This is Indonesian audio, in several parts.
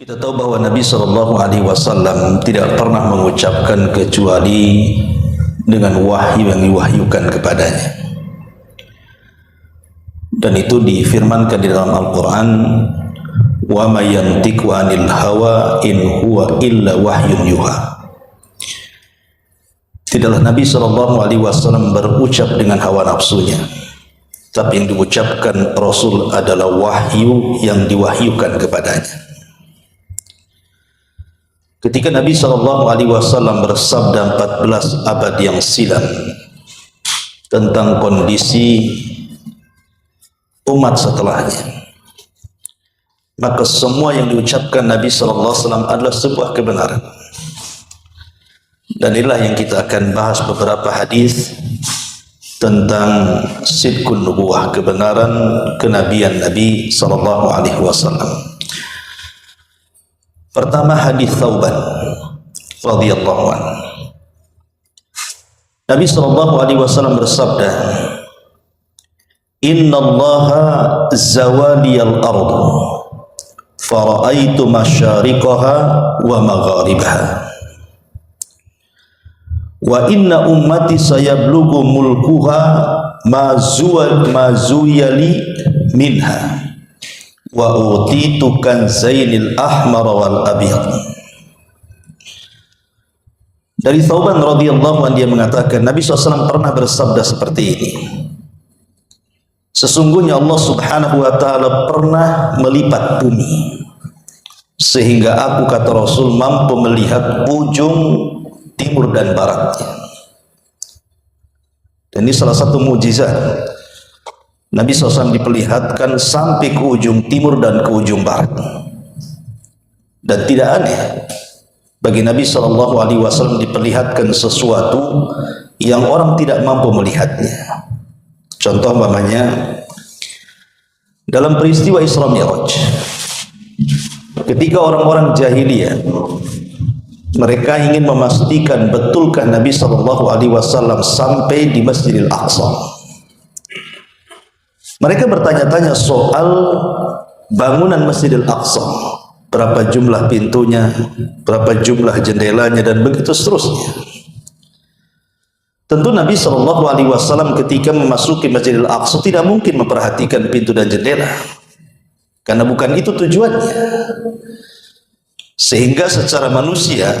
Kita tahu bahwa Nabi SAW tidak pernah mengucapkan kecuali dengan wahyu yang diwahyukan kepadanya. Dan itu difirmankan di dalam Al-Quran, wa ma yantiqu 'anil hawa in huwa illa wahyun yuha. Tidaklah Nabi SAW berucap dengan hawa nafsunya, tapi yang diucapkan Rasul adalah wahyu yang diwahyukan kepadanya. Ketika Nabi SAW bersabda 14 abad yang silam tentang kondisi umat setelahnya, maka semua yang diucapkan Nabi SAW adalah sebuah kebenaran. Dan inilah yang kita akan bahas beberapa hadis tentang sidqun nubuwah, kebenaran kenabian Nabi SAW. Pertama, hadis Thauban radhiyallahu anhu. Nabi SAW bersabda, Inna Allaha zawaliyal ardu fara'aitu masyariqaha wa magharibaha wa inna ummati sayablugu mulkuha ma zuyali minha wa utitu kanzainil ahmar wal abyad. Dari Thauban radhiyallahu anhu, dia mengatakan Nabi SAW pernah bersabda seperti ini, sesungguhnya Allah Subhanahu wa ta'ala pernah melipat bumi sehingga aku, kata Rasul, mampu melihat ujung timur dan baratnya. Dan ini salah satu mukjizat Nabi SAW, diperlihatkan sampai ke ujung timur dan ke ujung barat. Dan tidak aneh bagi Nabi SAW diperlihatkan sesuatu yang orang tidak mampu melihatnya. Contoh umpamanya dalam peristiwa Isra Mi'raj, ketika orang-orang jahiliyah mereka ingin memastikan betulkah Nabi SAW sampai di Masjidil Aqsa. Mereka bertanya-tanya soal bangunan Masjidil Aqsa, berapa jumlah pintunya, berapa jumlah jendelanya, dan begitu seterusnya. Tentu Nabi SAW ketika memasuki Masjidil Aqsa tidak mungkin memperhatikan pintu dan jendela, karena bukan itu tujuannya. Sehingga secara manusia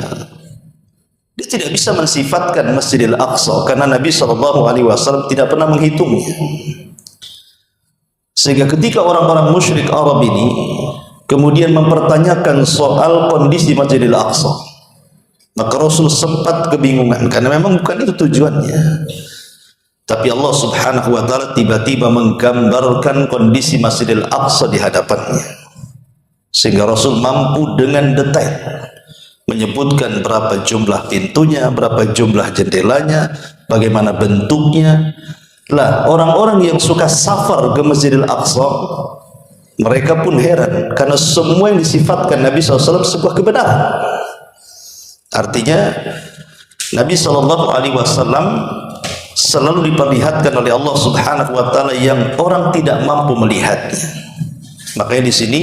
dia tidak bisa mensifatkan Masjidil Aqsa, karena Nabi SAW tidak pernah menghitungnya. Sehingga ketika orang-orang musyrik Arab ini kemudian mempertanyakan soal kondisi Masjidil Aqsa, maka Rasul sempat kebingungan, karena memang bukan itu tujuannya. Tapi Allah Subhanahu wa ta'ala tiba-tiba menggambarkan kondisi Masjidil Aqsa di hadapannya, sehingga Rasul mampu dengan detail menyebutkan berapa jumlah pintunya, berapa jumlah jendelanya, bagaimana bentuknya. Lah, orang-orang yang suka safar ke Masjidil Aqsa, mereka pun heran, karena semua yang disifatkan Nabi SAW sebuah kebenaran. Artinya Nabi SAW selalu diperlihatkan oleh Allah Subhanahu wa ta'ala yang orang tidak mampu melihatnya. Makanya di sini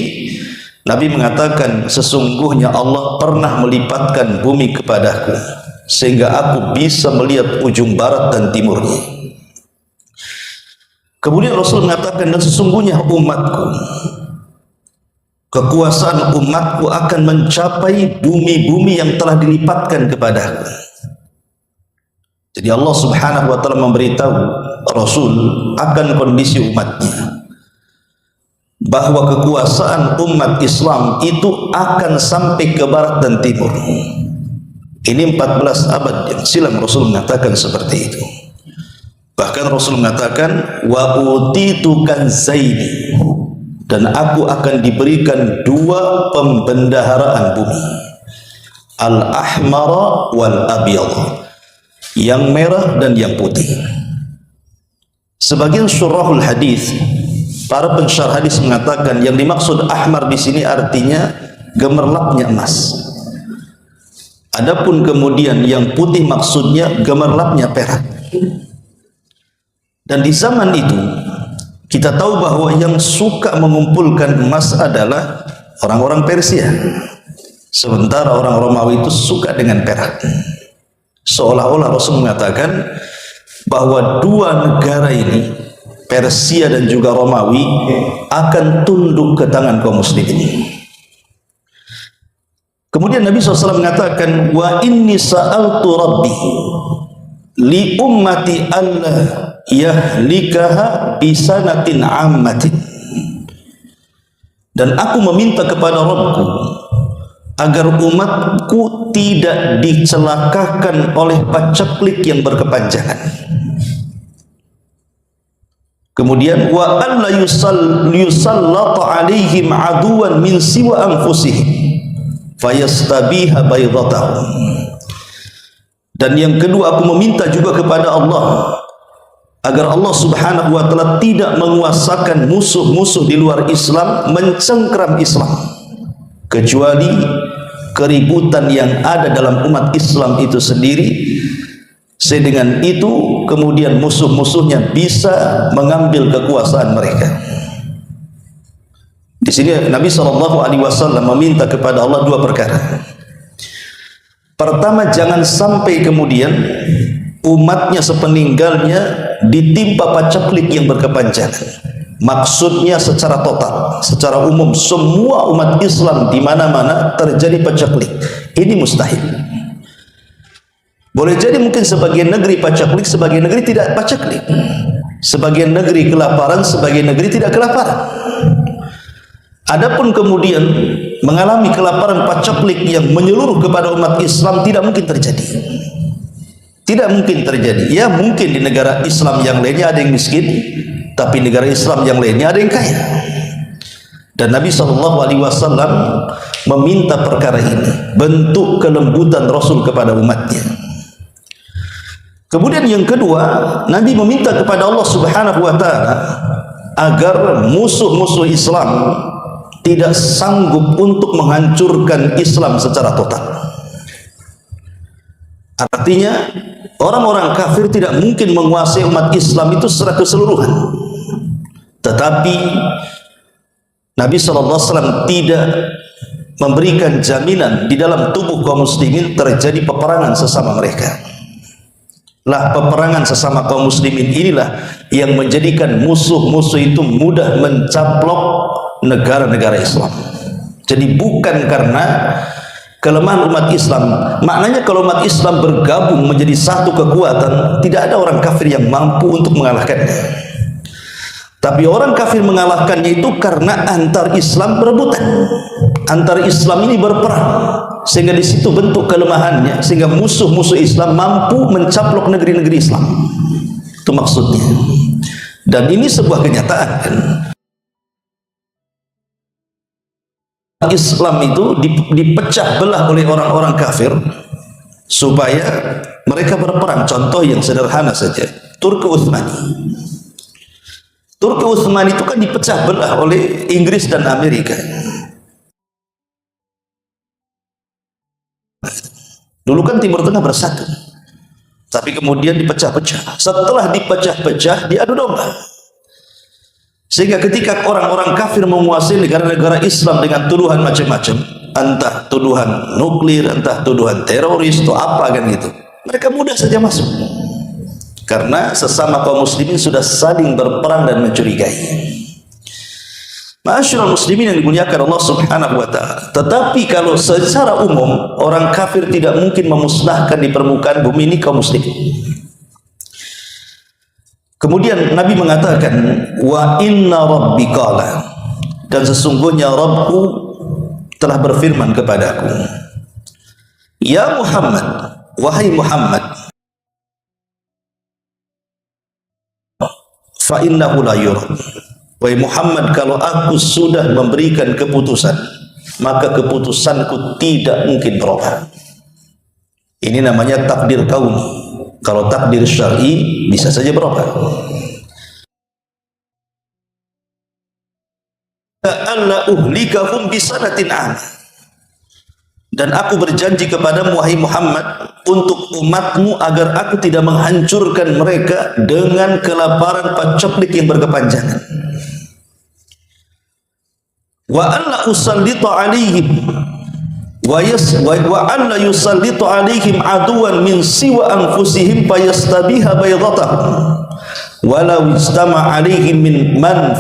Nabi mengatakan, sesungguhnya Allah pernah melipatkan bumi kepadaku sehingga aku bisa melihat ujung barat dan timurnya. Kemudian Rasul mengatakan, dan sesungguhnya umatku, kekuasaan umatku akan mencapai bumi-bumi yang telah dilipatkan kepadaku. Jadi Allah Subhanahu wa ta'ala memberitahu Rasul akan kondisi umatnya, bahwa kekuasaan umat Islam itu akan sampai ke barat dan timur. Ini 14 abad yang silam Rasul mengatakan seperti itu. Bahkan Rasul mengatakan, wa utitu kanzaini, dan aku akan diberikan 2 pembendaharaan bumi, al-ahmara wal abyad, yang merah dan yang putih. Sebagian syurahul hadis, para pensyarah hadis mengatakan yang dimaksud ahmar di sini artinya gemerlapnya emas. Adapun kemudian yang putih maksudnya gemerlapnya perak. Dan di zaman itu kita tahu bahwa yang suka mengumpulkan emas adalah orang-orang Persia. Sementara orang Romawi itu suka dengan perak. Seolah-olah Rasul mengatakan bahwa dua negara ini, Persia dan juga Romawi, akan tunduk ke tangan kaum muslimin. Kemudian Nabi SAW mengatakan, wa inni sa'altu rabbi li ummati alla yahlikaha bisanatin ammatin. Dan aku meminta kepada Rabbku agar umatku tidak dicelakakan oleh paceklik yang berkepanjangan. Kemudian wa alla yusallata alaihim aduwan min siwa anfusihim fayastabiha baydatahum. Dan yang kedua, aku meminta juga kepada Allah agar Allah Subhanahu wa taala tidak menguasakan musuh-musuh di luar Islam mencengkeram Islam, kecuali keributan yang ada dalam umat Islam itu sendiri. Dengan itu kemudian musuh-musuhnya bisa mengambil kekuasaan mereka. Di sini Nabi SAW meminta kepada Allah dua perkara. Pertama, jangan sampai kemudian umatnya sepeninggalnya ditimpa paceklik yang berkepanjangan. Maksudnya secara total, secara umum, semua umat Islam di mana-mana terjadi paceklik. Ini mustahil. Boleh jadi mungkin sebagian negeri paceklik, sebagian negeri tidak paceklik. Sebagian negeri kelaparan, sebagian negeri tidak kelaparan. Adapun kemudian mengalami kelaparan paceklik yang menyeluruh kepada umat Islam tidak mungkin terjadi. Tidak mungkin terjadi. Ya mungkin di negara Islam yang lainnya ada yang miskin, tapi negara Islam yang lainnya ada yang kaya. Dan Nabi SAW meminta perkara ini, bentuk kelembutan Rasul kepada umatnya. Kemudian yang kedua, Nabi meminta kepada Allah Subhanahu wa taala agar musuh-musuh Islam tidak sanggup untuk menghancurkan Islam secara total. Artinya orang-orang kafir tidak mungkin menguasai umat Islam itu secara keseluruhan. Tetapi Nabi SAW tidak memberikan jaminan di dalam tubuh kaum muslimin terjadi peperangan sesama mereka. Lah peperangan sesama kaum muslimin inilah yang menjadikan musuh-musuh itu mudah mencaplok negara-negara Islam. Jadi bukan karena kelemahan umat Islam. Maknanya kalau umat Islam bergabung menjadi satu kekuatan, tidak ada orang kafir yang mampu untuk mengalahkannya. Tapi orang kafir mengalahkannya itu karena antar Islam berebutan, antar Islam ini berperang, sehingga di situ bentuk kelemahannya, sehingga musuh-musuh Islam mampu mencaplok negeri-negeri Islam. Itu maksudnya. Dan ini sebuah kenyataan. Islam itu dipecah belah oleh orang-orang kafir supaya mereka berperang. Contoh yang sederhana saja, Turki Utsmani. Turki Utsmani itu kan dipecah belah oleh Inggris dan Amerika. Dulu kan Timur Tengah bersatu, tapi kemudian dipecah-pecah. Setelah dipecah-pecah, diadu domba. Sehingga ketika orang-orang kafir menguasai negara-negara Islam dengan tuduhan macam-macam, entah tuduhan nuklir, entah tuduhan teroris, atau apa kan gitu, mereka mudah saja masuk. Karena sesama kaum muslimin sudah saling berperang dan mencurigai. Ma'asyiral muslimin yang dimuliakan Allah Subhanahu wa taala. Tetapi kalau secara umum orang kafir tidak mungkin memusnahkan di permukaan bumi ini kaum muslimin. Kemudian Nabi mengatakan, wa inna rabbi qala, dan sesungguhnya Rabbku telah berfirman kepadaku, ya Muhammad, wahai Muhammad, fa innahu la yurad. Wahai Muhammad, kalau aku sudah memberikan keputusan, maka keputusanku tidak mungkin berubah. Ini namanya takdir kauni. Kalau takdir syar'i bisa saja berubah. Alla uhlikahum bisanatin am. Dan aku berjanji kepadamu wahai Muhammad untuk umatmu agar aku tidak menghancurkan mereka dengan kelaparan paceklik yang berkepanjangan. Wa alla usallita alaihim wa an la yusallitu alaihim aduwan min siwa anfusihim fayastabiha baydatahum walau istama alaihim min man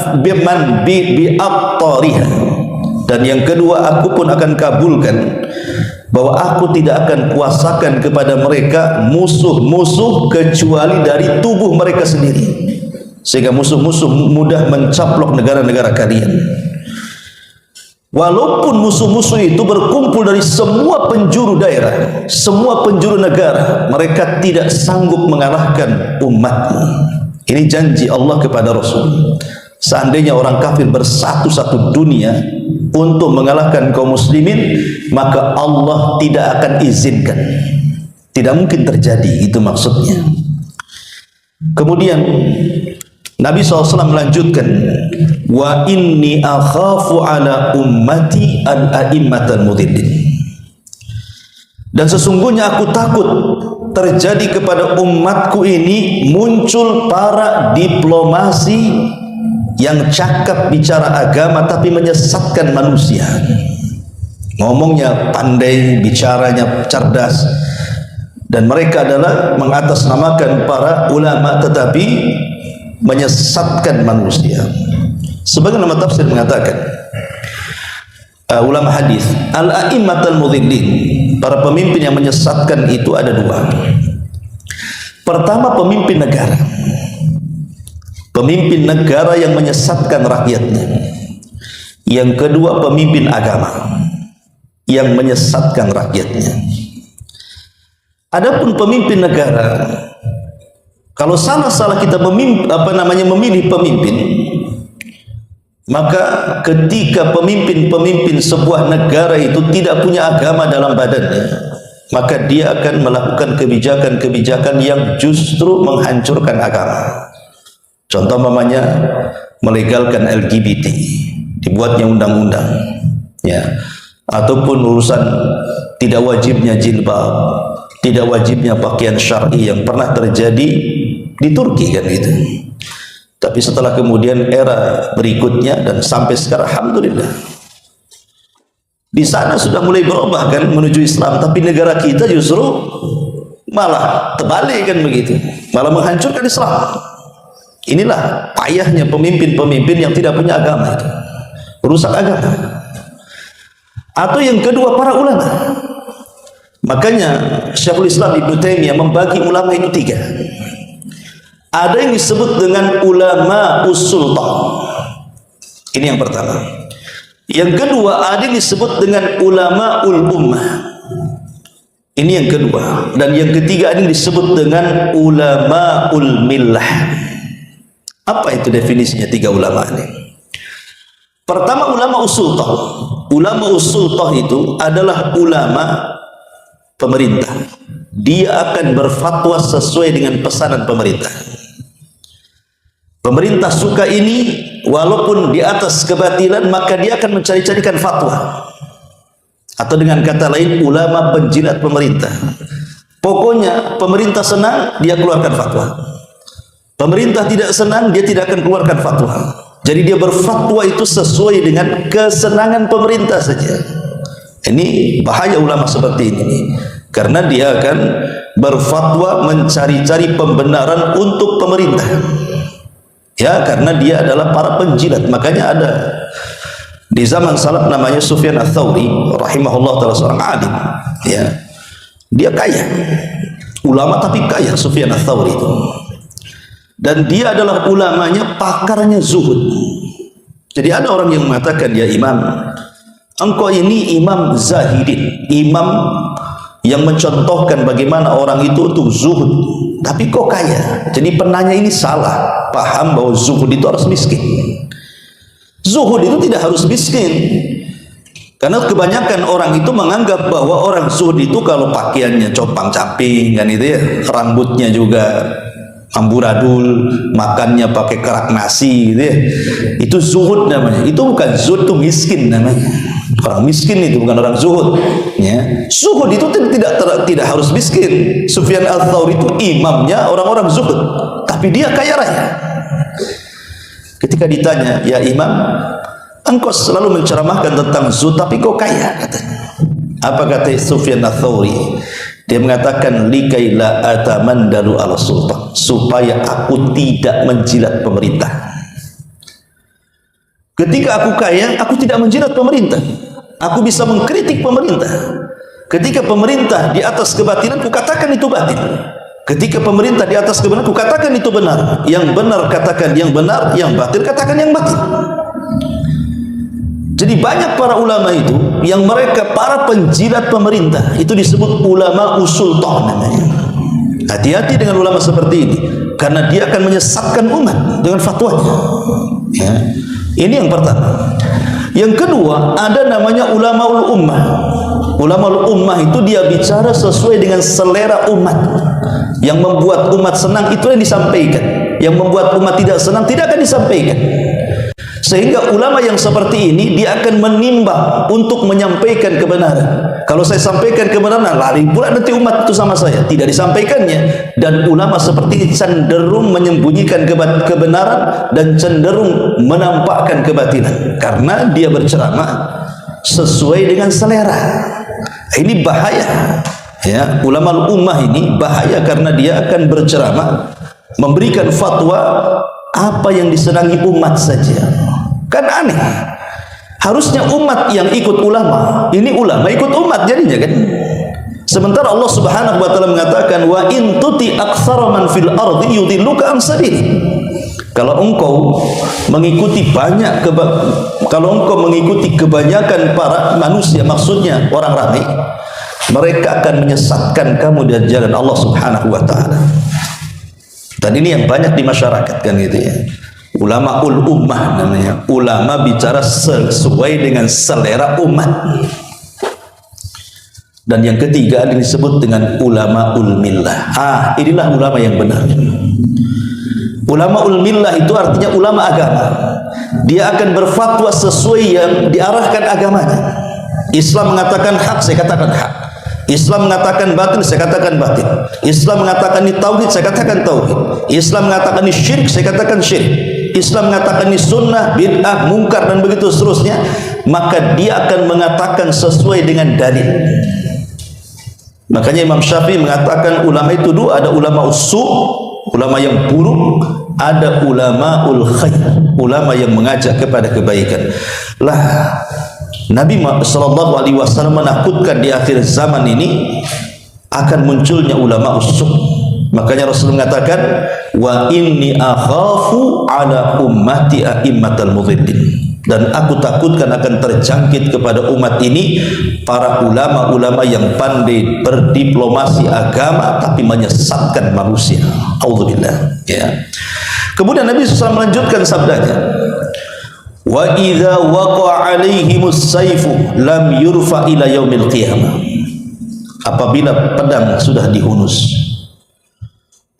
bi aqtariha. Dan yang kedua, aku pun akan kabulkan bahwa aku tidak akan kuasakan kepada mereka musuh-musuh kecuali dari tubuh mereka sendiri, sehingga musuh-musuh mudah mencaplok negara-negara kalian. Walaupun musuh-musuh itu berkumpul dari semua penjuru daerah, semua penjuru negara, mereka tidak sanggup mengalahkan umatmu. Ini janji Allah kepada Rasul. Seandainya orang kafir bersatu satu dunia untuk mengalahkan kaum muslimin, maka Allah tidak akan izinkan. Tidak mungkin terjadi, itu maksudnya. Kemudian Nabi SAW melanjutkan, wa inni akhafu ala ummati al-a'immatal mudillin. Dan sesungguhnya aku takut terjadi kepada umatku ini muncul para diplomasi yang cakap bicara agama tapi menyesatkan manusia. Ngomongnya pandai, bicaranya cerdas, dan mereka adalah mengatasnamakan para ulama tetapi menyesatkan manusia. Sebagian ulama tafsir mengatakan, ulama hadis, al-a'immatul mudhillin, para pemimpin yang menyesatkan itu ada dua. Pertama, pemimpin negara. Pemimpin negara yang menyesatkan rakyatnya. Yang kedua, pemimpin agama yang menyesatkan rakyatnya. Adapun pemimpin negara, kalau salah kita memilih pemimpin, maka ketika pemimpin sebuah negara itu tidak punya agama dalam badannya, maka dia akan melakukan kebijakan-kebijakan yang justru menghancurkan agama. Contoh namanya melegalkan LGBT, dibuatnya undang-undang, ya, ataupun urusan tidak wajibnya jilbab, tidak wajibnya pakaian syar'i yang pernah terjadi di Turki kan gitu. Tapi setelah kemudian era berikutnya dan sampai sekarang, alhamdulillah, di sana sudah mulai berubah kan menuju Islam, tapi negara kita justru malah terbalik kan begitu, malah menghancurkan Islam. Inilah payahnya pemimpin-pemimpin yang tidak punya agama itu, rusak agama. Atau yang kedua, para ulama. Makanya Syekhul Islam Ibnu Taimiyah membagi ulama itu tiga. Ada yang disebut dengan ulama usultah. Ini yang pertama. Yang kedua, ada yang disebut dengan ulama ul ummah. Ini yang kedua. Dan yang ketiga, ada yang disebut dengan ulama ul millah. Apa itu definisinya tiga ulama ini? Pertama, ulama usultah. Ulama usultah itu adalah ulama pemerintah. Dia akan berfatwa sesuai dengan pesanan pemerintah. Pemerintah suka ini, walaupun di atas kebatilan, maka dia akan mencari-carikan fatwa. Atau dengan kata lain, ulama penjilat pemerintah. Pokoknya pemerintah senang, dia keluarkan fatwa. Pemerintah tidak senang, dia tidak akan keluarkan fatwa. Jadi dia berfatwa itu sesuai dengan kesenangan pemerintah saja. Ini bahaya ulama seperti ini, karena dia akan berfatwa mencari-cari pembenaran untuk pemerintah. Ya, karena dia adalah para penjilat. Makanya ada di zaman salaf namanya Sufyan Ats-Tsauri rahimahullah taala, seorang alim, ya. Dia kaya, ulama tapi kaya Sufyan Ats-Tsauri itu. Dan dia adalah ulamanya, pakarnya zuhud. Jadi ada orang yang mengatakan, ya imam, engkau ini imam zahidin, imam yang mencontohkan bagaimana orang itu untuk zuhud, tapi kok kaya. Jadi penanya ini salah paham bahwa zuhud itu harus miskin. Zuhud itu tidak harus miskin, karena kebanyakan orang itu menganggap bahwa orang zuhud itu kalau pakaiannya compang-camping kan itu ya, rambutnya juga amburadul, makannya pakai kerak nasi gitu ya, itu zuhud namanya. Itu bukan zuhud, itu miskin namanya. Orang miskin itu bukan orang zuhud, ya. Zuhud itu tidak harus miskin. Sufyan Ats-Tsauri itu imamnya orang-orang zuhud, tapi dia kaya raya. Ketika ditanya, ya imam, engkau selalu menceramahkan tentang zuhud tapi kok kaya, katanya. Apa kata Sufyan Ats-Tsauri? Dia mengatakan likai la atamandalu ala sultan, supaya aku tidak menjilat pemerintah. Ketika aku kaya, aku tidak menjilat pemerintah. Aku bisa mengkritik pemerintah. Ketika pemerintah di atas kebatilan, ku katakan itu batil. Ketika pemerintah di atas kebenaran, ku katakan itu benar. Yang benar katakan yang benar, yang batil katakan yang batil. Jadi banyak para ulama itu yang mereka para penjilat pemerintah, itu disebut ulama usul toh namanya. Hati-hati dengan ulama seperti ini, karena dia akan menyesatkan umat dengan fatwanya. Ya. Ini yang pertama. Yang kedua, ada namanya ulamaul ummah. Ulamaul ummah itu dia bicara sesuai dengan selera umat. Yang membuat umat senang itu yang disampaikan. Yang membuat umat tidak senang tidak akan disampaikan. Sehingga ulama yang seperti ini dia akan menimbang untuk menyampaikan kebenaran. Kalau saya sampaikan kebenaran, lari pula nanti umat itu sama saya. Tidak disampaikannya. Dan ulama seperti ini cenderung menyembunyikan kebenaran dan cenderung menampakkan kebatilan. Karena dia berceramah sesuai dengan selera. Ini bahaya. Ya, ulama ummah ini bahaya karena dia akan berceramah, memberikan fatwa apa yang disenangi umat saja. Kan aneh. Harusnya umat yang ikut ulama. Ini ulama ikut umat jadinya kan. Sementara Allah Subhanahu wa taala mengatakan wa in tuti aktsara man fil ardi yudilluka an sabili. Kalau engkau mengikuti kebanyakan para manusia, maksudnya orang ramai, mereka akan menyesatkan kamu dari jalan Allah Subhanahu wa taala. Dan ini yang banyak di masyarakat kan gitu ya. Ulama ummah namanya. Ulama bicara sesuai dengan selera umat. Dan yang ketiga ada disebut dengan ulama millah. Inilah ulama yang benar. Ulama millah itu artinya ulama agama. Dia akan berfatwa sesuai yang diarahkan agamanya. Islam mengatakan hak, saya katakan hak. Islam mengatakan batil, saya katakan batil. Islam mengatakan ini tauhid, saya katakan tauhid. Islam mengatakan ini syirik, saya katakan syirik. Islam mengatakan ini sunnah, bid'ah, mungkar dan begitu seterusnya. Maka dia akan mengatakan sesuai dengan dalil. Makanya Imam Syafi'i mengatakan ulama itu dua, ada ulama usul, ulama yang buruk, ada ulama khair, ulama yang mengajak kepada kebaikan. Lah Nabi sallallahu alaihi wasallam menakutkan di akhir zaman ini akan munculnya ulama usul. Makanya Rasul mengatakan wa inni akhafu ala ummati a'immatal mudhillin. Dan aku takutkan akan terjangkit kepada umat ini para ulama-ulama yang pandai berdiplomasi agama tapi menyesatkan manusia. Auzubillah. Ya. Kemudian Nabi SAW melanjutkan sabdanya, wa idza waqa'a 'alaihimus sayfu lam yurfa ila yaumil qiyamah. Apabila pedang sudah dihunus,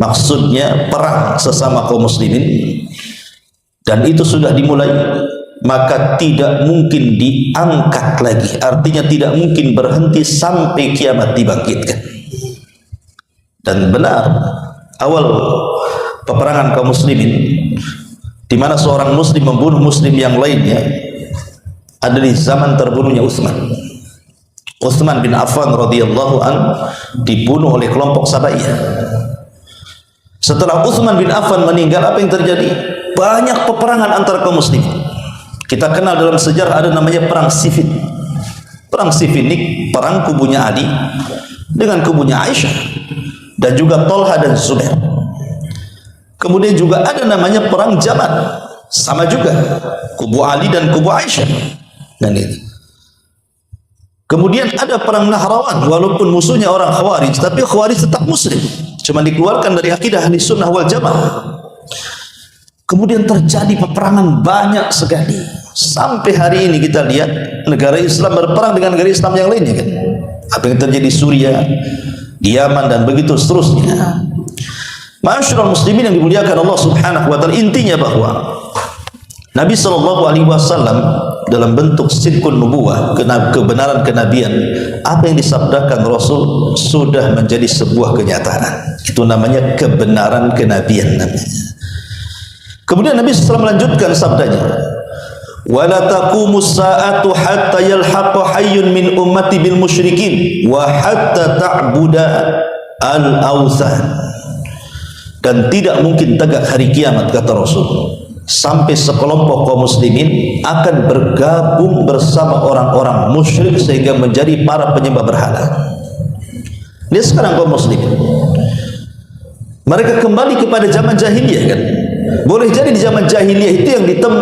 maksudnya perang sesama kaum muslimin, dan itu sudah dimulai, maka tidak mungkin diangkat lagi. Artinya tidak mungkin berhenti sampai kiamat dibangkitkan. Dan benar, awal peperangan kaum muslimin di mana seorang muslim membunuh muslim yang lainnya ada di zaman terbunuhnya Utsman bin Affan radhiyallahu an dibunuh oleh kelompok Sabaiyah. Setelah Utsman bin Affan meninggal, apa yang terjadi? Banyak peperangan antara kaum muslimin. Kita kenal dalam sejarah ada namanya perang Siffin. Perang Siffin ini perang kubunya Ali dengan kubunya Aisyah dan juga Tolha dan Zubair. Kemudian juga ada namanya perang Jamal, sama juga kubu Ali dan kubu Aisyah. Dan itu. Kemudian ada perang Nahrawan, walaupun musuhnya orang Khawarij, tapi Khawarij tetap muslim, cuma dikeluarkan dari akidah ahli sunnah wal jamaah. Kemudian terjadi peperangan banyak sekali. Sampai hari ini kita lihat negara Islam berperang dengan negara Islam yang lainnya kan. Apa yang terjadi di Suriah, di Yaman dan begitu seterusnya. Ma'asyiral muslimin yang dimuliakan Allah Subhanahu wa taala, intinya bahwa Nabi sallallahu alaihi wasallam dalam bentuk sidqun nubuwah, kebenaran kenabian, apa yang disabdakan Rasul sudah menjadi sebuah kenyataan. Itu namanya kebenaran kenabian namanya. Kemudian Nabi SAW melanjutkan sabdanya, wala taqumus sa'atu hatta yalhaqa hayyun min ummati bil musyrikin wa hatta ta'buda al-awthan. Dan tidak mungkin tegak hari kiamat, kata Rasul, sampai sekelompok kaum muslimin akan bergabung bersama orang-orang musyrik sehingga menjadi para penyembah berhala. Lihat sekarang kaum muslimin, mereka kembali kepada zaman jahiliyah kan. Boleh jadi di zaman jahiliyah itu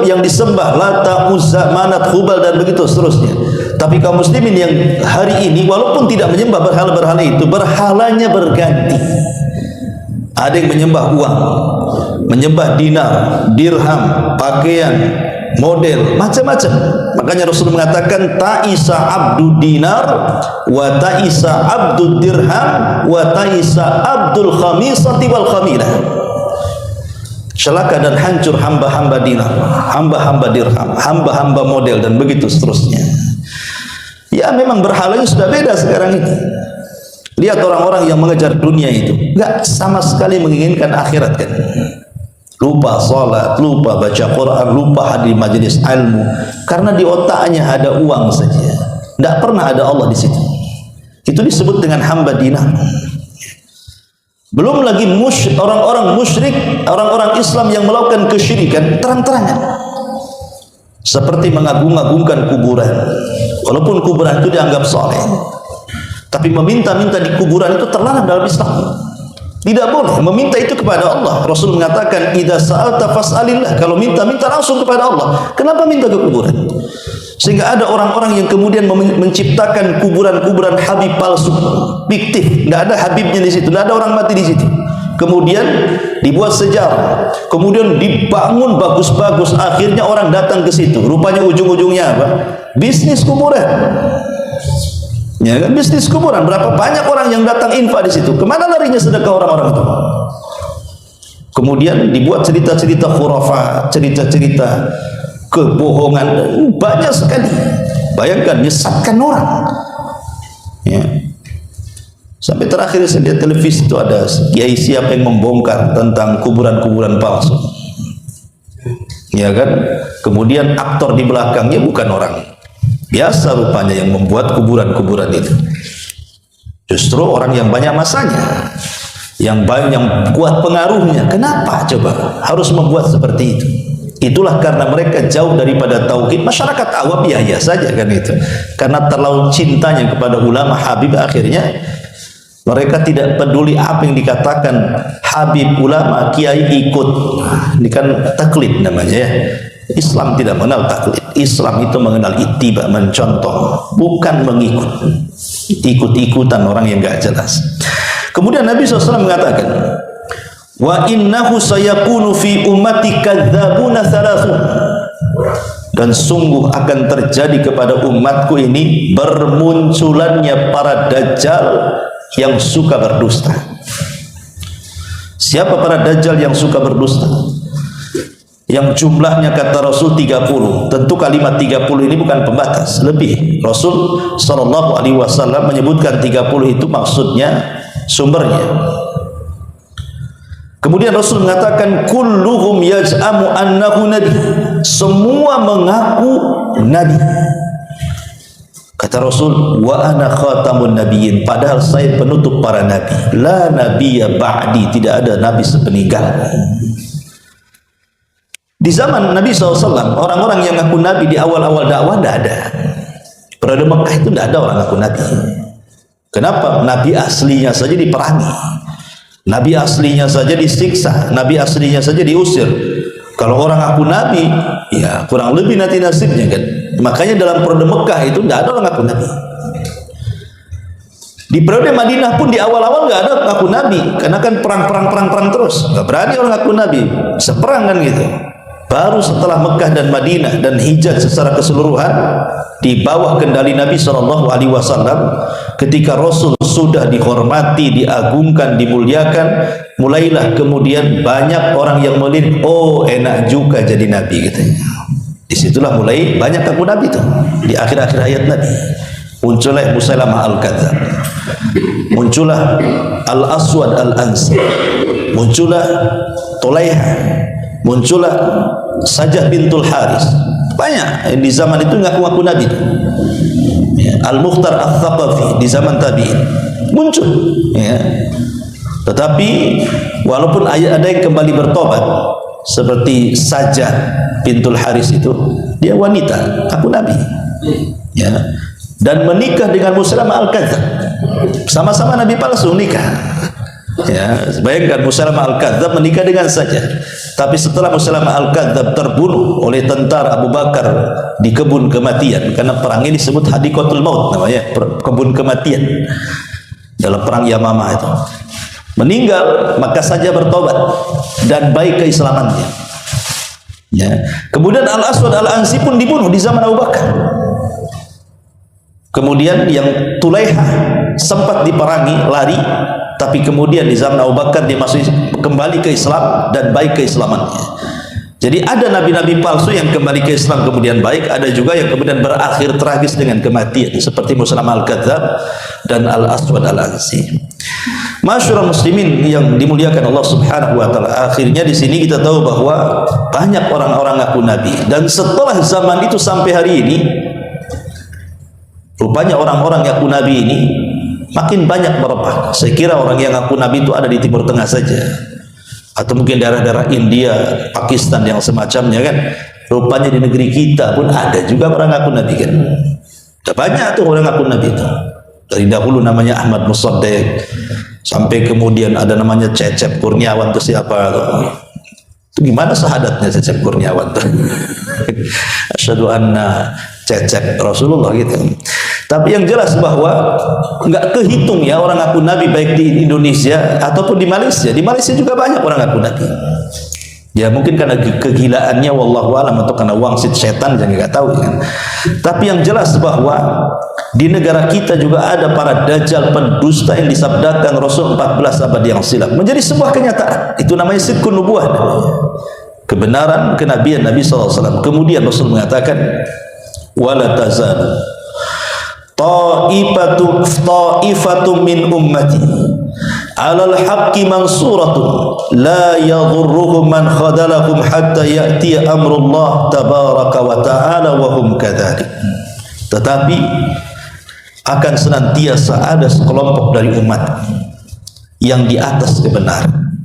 yang disembah Lata, Uzza, Manat, Hubal dan begitu seterusnya. Tapi kaum muslimin yang hari ini walaupun tidak menyembah berhala-berhala itu, berhalanya berganti. Ada yang menyembah uang, menyembah dinar, dirham, pakaian, model, macam-macam. Makanya Rasul mengatakan ta'isa abdu dinar wa ta'isa abdu dirham wa ta'isa abdul khamisati wal khamilah. Celaka dan hancur hamba-hamba dinar, hamba-hamba dirham, hamba-hamba model dan begitu seterusnya. Ya memang berhalanya sudah beda sekarang ini. Lihat orang-orang yang mengejar dunia itu enggak sama sekali menginginkan akhirat kan. Lupa salat, lupa baca Quran, lupa hadir majelis ilmu karena di otaknya ada uang saja. Tidak pernah ada Allah di situ. Itu disebut dengan hamba dinar. Belum lagi orang-orang musyrik, orang-orang Islam yang melakukan kesyirikan terang-terangan. Seperti mengagung-agungkan kuburan. Walaupun kuburan itu dianggap soleh, tapi meminta-minta di kuburan itu terlarang dalam Islam. Tidak boleh meminta itu kepada Allah. Rasul mengatakan, "Idza sa'alta fas'alillah." Kalau minta-minta langsung kepada Allah. Kenapa minta ke kuburan? Sehingga ada orang-orang yang kemudian menciptakan kuburan-kuburan habib palsu, fiktif. Tidak ada habibnya di situ, tidak ada orang mati di situ. Kemudian dibuat sejarah, kemudian dibangun bagus-bagus. Akhirnya orang datang ke situ. Rupanya ujung-ujungnya apa? Bisnis kuburan. Ya kan, bisnis kuburan. Berapa banyak orang yang datang infak di situ? Kemana larinya sedekah orang-orang itu? Kemudian dibuat cerita-cerita khurafat, cerita-cerita kebohongan, banyak sekali. Bayangkan, menyesatkan orang. Ya. Sampai terakhir saya lihat televisi itu ada kiai siapa yang membongkar tentang kuburan-kuburan palsu. Ya kan? Kemudian aktor di belakangnya bukan orang biasa rupanya yang membuat kuburan-kuburan itu. Justru orang yang banyak masanya, yang banyak kuat pengaruhnya. Kenapa coba harus membuat seperti itu? Itulah karena mereka jauh daripada tauhid. Masyarakat awam ya saja kan itu. Karena terlalu cintanya kepada ulama habib, akhirnya mereka tidak peduli apa yang dikatakan habib, ulama, kiai, ikut. Ini kan taklid namanya ya. Islam tidak mengenal taklid. Islam itu mengenal ittiba, mencontoh, bukan mengikut. Ikut-ikutan orang yang enggak jelas. Kemudian Nabi SAW mengatakan, wa innahu sayakunu fi ummati kadzabuna thalathun. Dan sungguh akan terjadi kepada umatku ini bermunculannya para dajjal yang suka berdusta. Siapa para dajjal yang suka berdusta? Yang jumlahnya kata Rasul 30. Tentu kalimat 30 ini bukan pembatas, lebih. Rasul sallallahu alaihi wasallam menyebutkan 30 itu maksudnya sumbernya. Kemudian Rasul mengatakan kulluhum yaj'amu annahu nabi. Semua mengaku nabi. Kata Rasul, wa ana khatamun nabiyyin, padahal saya penutup para nabi. La nabiyya ba'di, tidak ada nabi sepeninggal. Di zaman Nabi SAW, orang-orang yang ngaku nabi di awal-awal dakwah tidak ada. Pada Mekah itu tidak ada orang ngaku nabi. Kenapa? Nabi aslinya saja diperangi, nabi aslinya saja disiksa, nabi aslinya saja diusir. Kalau orang ngaku nabi, ya kurang lebih nanti nasibnya kan. Makanya dalam periode Mekah itu tidak ada orang ngaku nabi. Di periode Madinah pun di awal-awal nggak ada ngaku nabi, karena kan perang terus, nggak berani orang ngaku nabi, seperang kan gitu. Baru setelah Mekah dan Madinah dan Hijaz secara keseluruhan di bawah kendali Nabi SAW, ketika Rasul sudah dihormati, diagungkan, dimuliakan, mulailah kemudian banyak orang yang melihat, oh enak juga jadi Nabi katanya. Disitulah mulai banyak ngaku Nabi itu. Di akhir-akhir ayat Nabi muncullah Musailamah al-Kadzdzab, muncullah Al-Aswad Al-Ansi, muncullah Tulaiha, muncullah Sajah bintul Haris, banyak di zaman itu ngaku-ngaku nabi. Ya, Al-Mukhtar Al-Thaqafi di zaman tabi'in muncul. Ya. Tetapi walaupun ada yang kembali bertobat seperti Sajjah bintul Haris itu, dia wanita, aku nabi. Ya. Dan menikah dengan Musailamah Al-Kadzdzab. Sama-sama nabi palsu nikah. Ya, bayangkan Musailamah Al-Kadzdzab menikah dengan Sajjah. Tapi setelah Musailamah Al-Kadzdzab terbunuh oleh tentara Abu Bakar di kebun kematian, karena perang ini disebut Hadiqatul Maut namanya, kebun kematian dalam perang Yamamah itu. Meninggal, maka Sajjah bertobat dan baik keislamannya. Ya. Kemudian Al-Aswad Al-Ansi pun dibunuh di zaman Abu Bakar. Kemudian yang Tulaiha sempat diperangi, lari, tapi kemudian di zaman Abu Bakar dia masuk kembali ke Islam dan baik keislamannya. Jadi ada nabi-nabi palsu yang kembali ke Islam kemudian baik, ada juga yang kemudian berakhir tragis dengan kematian seperti Musailamah Al-Kadzdzab dan Al-Aswad Al-Ansi. Masyarul muslimin yang dimuliakan Allah Subhanahu wa taala, akhirnya di sini kita tahu bahwa banyak orang-orang ngaku nabi, dan setelah zaman itu sampai hari ini rupanya orang-orang ngaku nabi ini makin banyak merebak. Saya kira orang yang ngaku nabi itu ada di Timur Tengah saja, atau mungkin daerah-daerah India, Pakistan yang semacamnya kan. Rupanya di negeri kita pun ada juga orang ngaku nabi kan. Sudah banyak tuh orang ngaku nabi itu. Dari dahulu namanya Ahmad Musaddiq, sampai kemudian ada namanya Cecep Kurniawan, itu siapa? Itu gimana syahadatnya Cecep Kurniawan tuh? Asyhadu anna Cecep Rasulullah gitu. Tapi yang jelas bahwa nggak kehitung ya orang ngaku nabi baik di Indonesia ataupun di Malaysia. Di Malaysia juga banyak orang ngaku nabi. Ya mungkin karena kegilaannya wallahu alam, atau karena wangsit setan, jangan nggak tahu kan. Tapi yang jelas bahwa di negara kita juga ada para dajjal pendusta yang disabdakan Rasul 14 abad yang silam menjadi sebuah kenyataan. Itu namanya sidqun nubuwah, kebenaran kenabian Nabi SAW. Kemudian Rasul mengatakan wala tazalu ta'ifatu min ummati alal haqqi mansuratun la yadhurruhum man khadalahum hatta ya'ti amrullah tabaraka wa ta'ala wa hum kadzalik. Tetapi akan senantiasa ada sekelompok dari umat yang di atas kebenaran.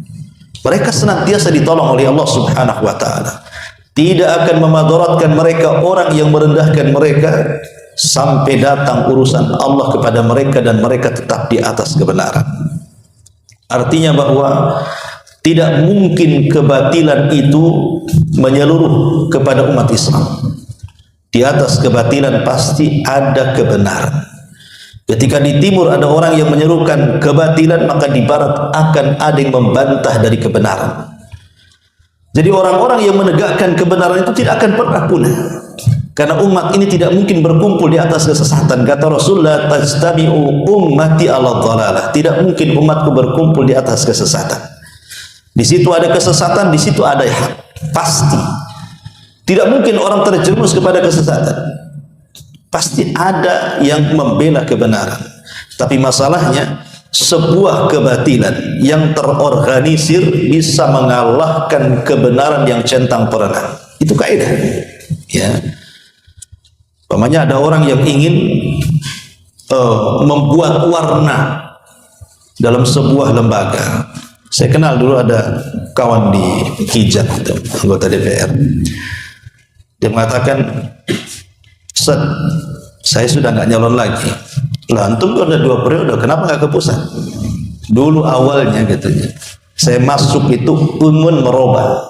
Mereka senantiasa ditolong oleh Allah Subhanahu wa taala. Tidak akan memadaratkan mereka orang yang merendahkan mereka sampai datang urusan Allah kepada mereka dan mereka tetap di atas kebenaran. Artinya bahwa tidak mungkin kebatilan itu menyeluruh kepada umat Islam. Di atas kebatilan pasti ada kebenaran. Ketika di timur ada orang yang menyerukan kebatilan, maka di barat akan ada yang membantah dari kebenaran. Jadi orang-orang yang menegakkan kebenaran itu tidak akan pernah punah. Karena umat ini tidak mungkin berkumpul di atas kesesatan. Kata Rasulullah, tajtami'u ummati ala dhalalah. Tidak mungkin umatku berkumpul di atas kesesatan. Di situ ada kesesatan, di situ ada hak. Pasti. Tidak mungkin orang terjerumus kepada kesesatan. Pasti ada yang membela kebenaran. Tapi masalahnya, sebuah kebatilan yang terorganisir bisa mengalahkan kebenaran yang centang perenang. Itu kaidah. Ya. Umpamanya ada orang yang ingin membuat warna dalam sebuah lembaga. Saya kenal dulu ada kawan di Kijat itu, anggota DPR. Dia mengatakan, Ustaz, saya sudah nggak nyalon lagi. Lah, antum kan udah 2 periode, kenapa nggak ke pusat? Dulu awalnya katanya, saya masuk itu ingin merubah,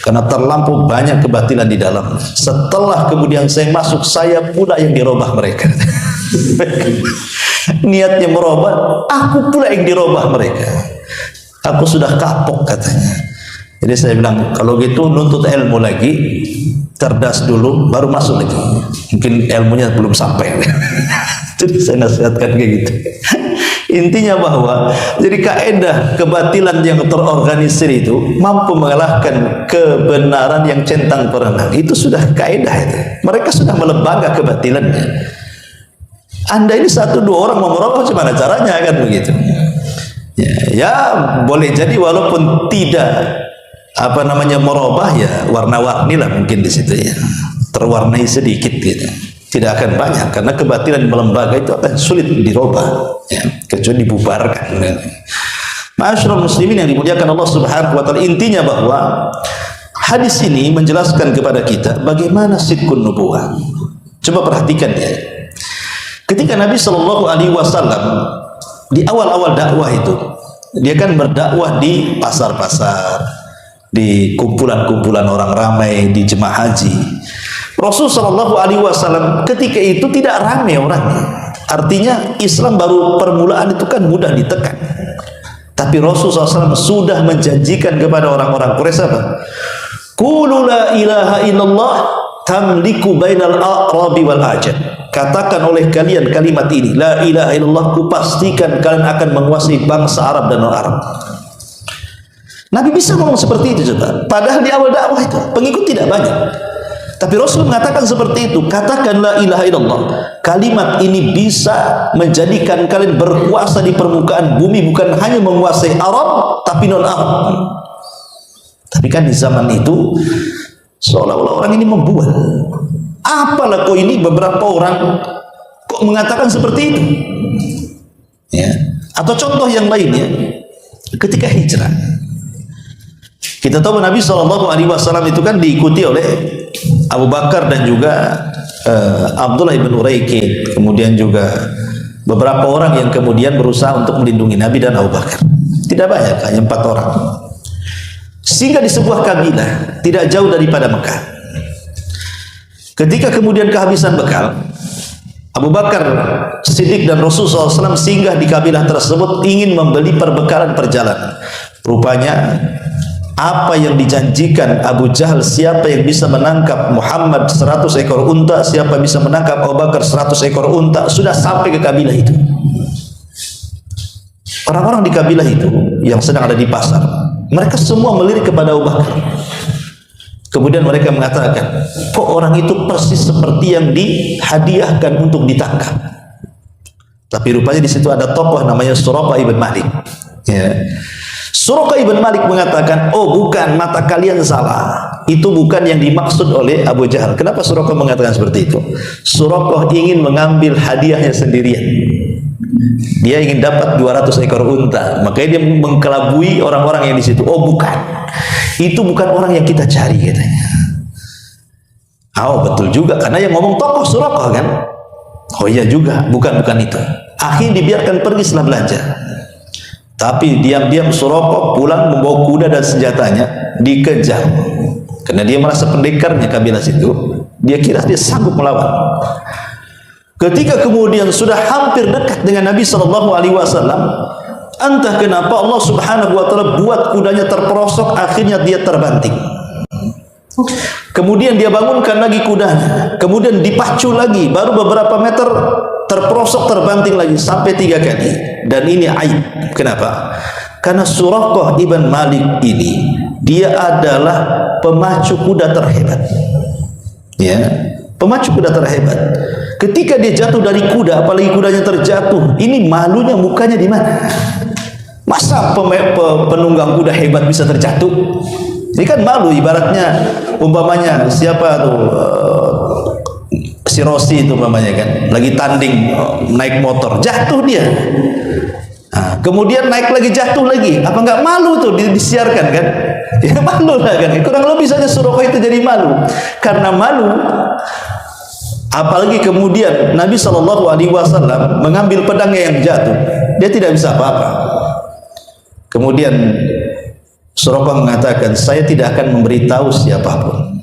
karena terlampau banyak kebatilan di dalam. Setelah kemudian saya masuk, saya pula yang dirubah mereka. Niatnya merubah, aku pula yang dirubah mereka. Aku sudah kapok katanya. Jadi saya bilang, kalau gitu nuntut ilmu lagi, cerdas dulu, baru masuk lagi. Mungkin ilmunya belum sampai. Jadi saya nasihatkan kayak gitu. Intinya bahwa jadi kaidah kebatilan yang terorganisir itu mampu mengalahkan kebenaran yang centang perenang. Itu sudah kaidah itu. Mereka sudah melebangkan kebatilannya. Anda ini 1-2 orang mau merubah, gimana caranya kan begitu? Ya boleh jadi walaupun tidak merubah ya warna-warni lah mungkin di situ ya. terwarnai sedikit gitu. Tidak akan banyak karena kebatilan di lembaga itu akan sulit dirubah ya, kecuali dibubarkan. Ma'asyiral muslimin yang dimuliakan Allah Subhanahu wa taala, intinya bahwa hadis ini menjelaskan kepada kita bagaimana sidqun nubuwah. Coba perhatikan ya. Ketika Nabi Shallallahu alaihi wasallam di awal-awal dakwah itu, dia kan berdakwah di pasar-pasar, di kumpulan-kumpulan orang ramai, di jemaah haji. Rasul Shallallahu alaihi wasallam ketika itu tidak ramai orangnya. Artinya Islam baru permulaan itu kan mudah ditekan. Tapi Rasul SAW sudah menjanjikan kepada orang-orang Quraisy apa? Qulu la ilaha illallah tamliku bainal aqrabi wal ajam. Katakan oleh kalian kalimat ini, la ilaha illallah, kupastikan kalian akan menguasai bangsa Arab dan non-Arab. Nabi bisa ngomong seperti itu coba. Padahal di awal dakwah itu pengikut tidak banyak. Tapi Rasul mengatakan seperti itu, katakan la ilaha illallah. Kalimat ini bisa menjadikan kalian berkuasa di permukaan bumi, bukan hanya menguasai Arab tapi non-Arab. Tapi kan di zaman itu seolah-olah orang ini membuat. Apalah kok ini beberapa orang kok mengatakan seperti itu? Ya. Atau contoh yang lainnya, ketika hijrah. Kita tahu Nabi SAW itu kan diikuti oleh Abu Bakar dan juga Abdullah ibn Uraikid, kemudian juga beberapa orang yang kemudian berusaha untuk melindungi Nabi dan Abu Bakar. Tidak banyak, hanya 4 orang. Sehingga di sebuah kabilah tidak jauh daripada Mekah. Ketika kemudian kehabisan bekal, Abu Bakar Siddiq dan Rasulullah SAW singgah di kabilah tersebut ingin membeli perbekalan perjalanan. Rupanya apa yang dijanjikan Abu Jahal, siapa yang bisa menangkap Muhammad 100 ekor unta, siapa bisa menangkap Abu Bakar 100 ekor unta, sudah sampai ke kabilah itu. Orang-orang di kabilah itu yang sedang ada di pasar, mereka semua melirik kepada Abu Bakar. Kemudian mereka mengatakan, kok orang itu persis seperti yang dihadiahkan untuk ditangkap. Tapi rupanya di situ ada tokoh namanya Suraqah ibn Malik. Ya. Suraqah ibn Malik mengatakan, oh bukan, mata kalian salah. Itu bukan yang dimaksud oleh Abu Jahal. Kenapa Suraqah mengatakan seperti itu? Suraqah ingin mengambil hadiahnya sendirian. Dia ingin dapat 200 ekor unta. Makanya dia mengkelabui orang-orang yang di situ. Oh bukan, itu bukan orang yang kita cari katanya. Oh betul juga, karena yang ngomong tokoh Suraqah kan. Oh iya juga, bukan itu. Akhirnya dibiarkan pergi setelah belanja. Tapi diam-diam Suraqah pulang membawa kuda dan senjatanya, dikejar. Karena dia merasa pendekarnya kabilah situ, dia kira dia sanggup melawan. Ketika kemudian sudah hampir dekat dengan Nabi SAW, entah kenapa Allah Subhanahu wa taala buat kudanya terperosok, akhirnya dia terbanting. Kemudian dia bangunkan lagi kudanya, kemudian dipacu lagi, baru beberapa meter terperosok, terbanting lagi sampai 3 kali. Dan ini aib. Kenapa? Karena Suraqah ibn Malik ini dia adalah pemacu kuda terhebat. Ya, pemacu kuda terhebat. Ketika dia jatuh dari kuda, apalagi kudanya terjatuh, ini malunya mukanya di mana? Masa penunggang kuda hebat bisa terjatuh? Ini kan malu, ibaratnya umpamanya siapa tuh si Rossi itu umpamanya kan lagi tanding naik motor, jatuh dia. Nah, kemudian naik lagi, jatuh lagi, apa nggak malu tuh disiarkan kan? Ya malu lah kan. Kurang lebih saja Suraqah itu jadi malu. Karena malu, apalagi kemudian Nabi SAW mengambil pedangnya yang jatuh, dia tidak bisa apa-apa. Kemudian Suraqah mengatakan, saya tidak akan memberitahu siapapun,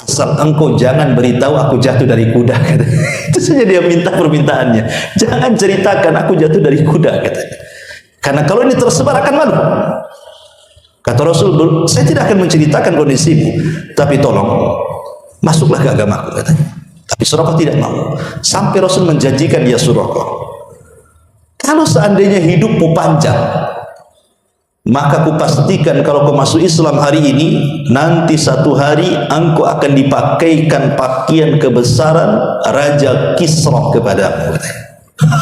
asal engkau jangan beritahu aku jatuh dari kuda. Itu saja dia minta permintaannya, jangan ceritakan aku jatuh dari kuda katanya. Karena kalau ini tersebar akan malu. Kata Rasul, saya tidak akan menceritakan kondisimu, tapi tolong masuklah ke agamaku katanya. Tapi Suraqah tidak mau. Sampai Rasul menjanjikan dia, Suraqah, kalau seandainya hidupmu panjang, maka kupastikan kalau kau masuk Islam hari ini, nanti satu hari engkau akan dipakaikan pakaian kebesaran Raja Kisra kepadamu.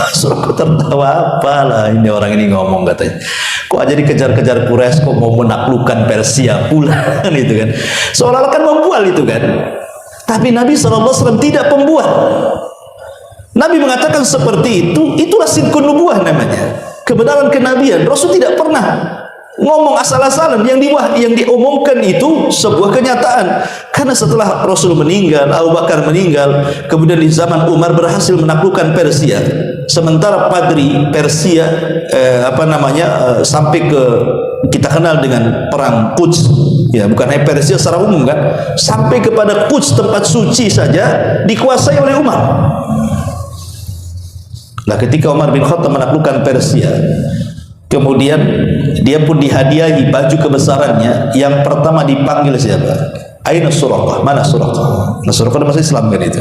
Suraqah tertawa, apalah ini orang ini ngomong katanya. Kok aja dikejar-kejar Quraisy, kok mau menaklukkan Persia pula kan itu kan. Seolah-olah kan membual itu kan. Tapi Nabi SAW tidak pembuat. Nabi mengatakan seperti itu, itulah sidqun nubuwah namanya, kebenaran kenabian. Rasul tidak pernah ngomong asal-asalan. Yang diomongkan itu sebuah kenyataan. Karena setelah Rasul meninggal, Abu Bakar meninggal, kemudian di zaman Umar berhasil menaklukkan Persia. Sementara Padri Persia sampai ke kita kenal dengan perang Quds, ya, bukan hanya Persia secara umum kan, sampai kepada Quds, tempat suci saja dikuasai oleh Umar. Nah, ketika Umar bin Khattab menaklukkan Persia, kemudian dia pun dihadiahi baju kebesarannya. Yang pertama dipanggil siapa? Aina Suraqah? Mana Suraqah? Nah, Suraqah masih Islam kan itu.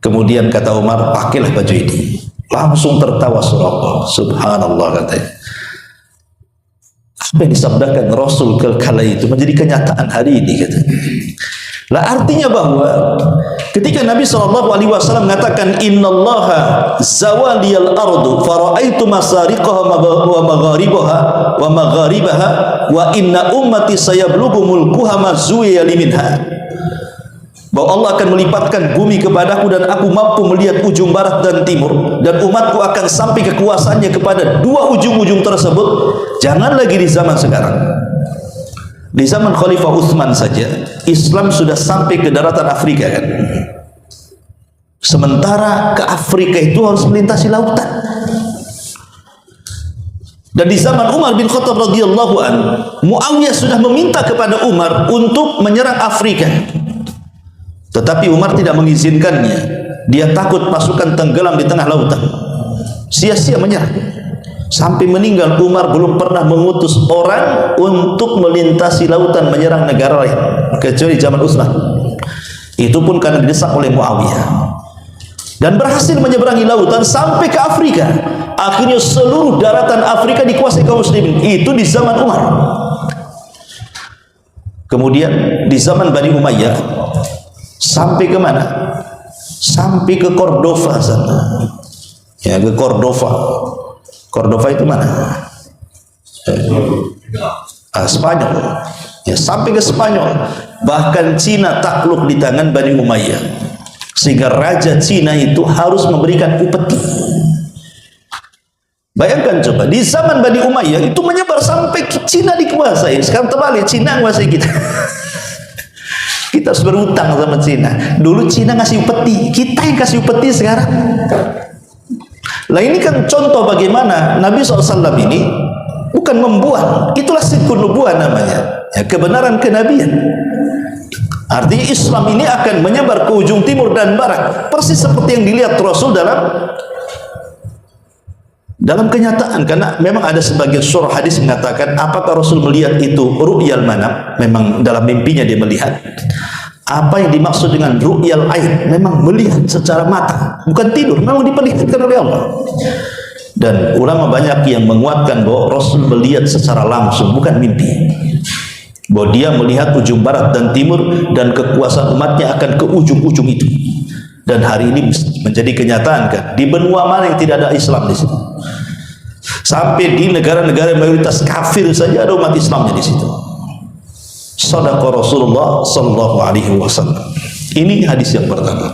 Kemudian kata Umar, pakailah baju ini. Langsung tertawa Suraqah. Subhanallah, katanya. Apa yang disabdakan Rasul kala itu menjadi kenyataan hari ini, katanya. Lah, artinya bahwa ketika Nabi SAW mengatakan innallaha zawaliyal ardu fara'aitu masariqaha wa magharibaha wa inna ummati sayablughu mulkuha ma zuwiya liminha, bahwa Allah akan melipatkan bumi kepadaku dan aku mampu melihat ujung barat dan timur, dan umatku akan sampai kekuasaannya kepada dua ujung-ujung tersebut. Jangan lagi di zaman sekarang. Di zaman Khalifah Utsman saja Islam sudah sampai ke daratan Afrika kan. Sementara ke Afrika itu harus melintasi lautan. Dan di zaman Umar bin Khattab radhiyallahu an, Muawiyah sudah meminta kepada Umar untuk menyerang Afrika. Tetapi Umar tidak mengizinkannya. Dia takut pasukan tenggelam di tengah lautan. Sia-sia menyerang. Sampai meninggal Umar belum pernah mengutus orang untuk melintasi lautan menyerang negara lain, kecuali zaman Utsman. Itu pun karena didesak oleh Muawiyah. Dan berhasil menyeberangi lautan sampai ke Afrika. Akhirnya seluruh daratan Afrika dikuasai kaum muslimin. Itu di zaman Umar. Kemudian di zaman Bani Umayyah sampai ke mana? Sampai ke Cordova sana. Ya, ke Cordova. Cordova itu mana? Spanyol. Ya, sampai ke Spanyol. Bahkan Cina takluk di tangan Bani Umayyah, sehingga raja Cina itu harus memberikan upeti. Bayangkan coba, di zaman Bani Umayyah itu menyebar sampai Cina dikuasai. Sekarang terbalik, Cina menguasai kita. Kita harus berutang sama Cina. Dulu Cina ngasih upeti, kita yang kasih upeti sekarang. Lah, ini kan contoh bagaimana Nabi SAW ini bukan membuat. Itulah sidqun nubuwah namanya, ya, kebenaran kenabian. Artinya Islam ini akan menyebar ke ujung timur dan barat, persis seperti yang dilihat Rasul dalam kenyataan. Karena memang ada sebagian surah hadis mengatakan, apakah Rasul melihat itu ru'yal manam? Memang dalam mimpinya dia melihat. Apa yang dimaksud dengan ru'yal ain? Memang melihat secara mata, bukan tidur, memang diperlihatkan oleh Allah. Dan ulama banyak yang menguatkan bahwa Rasul melihat secara langsung, bukan mimpi. Bahwa dia melihat ujung barat dan timur, dan kekuasaan umatnya akan ke ujung-ujung itu. Dan hari ini menjadi kenyataan kan, di benua mana yang tidak ada Islam di situ. Sampai di negara-negara mayoritas kafir saja ada umat Islamnya di situ. Sadaqa Rasulullah sallallahu alaihi wasallam. Ini hadis yang pertama.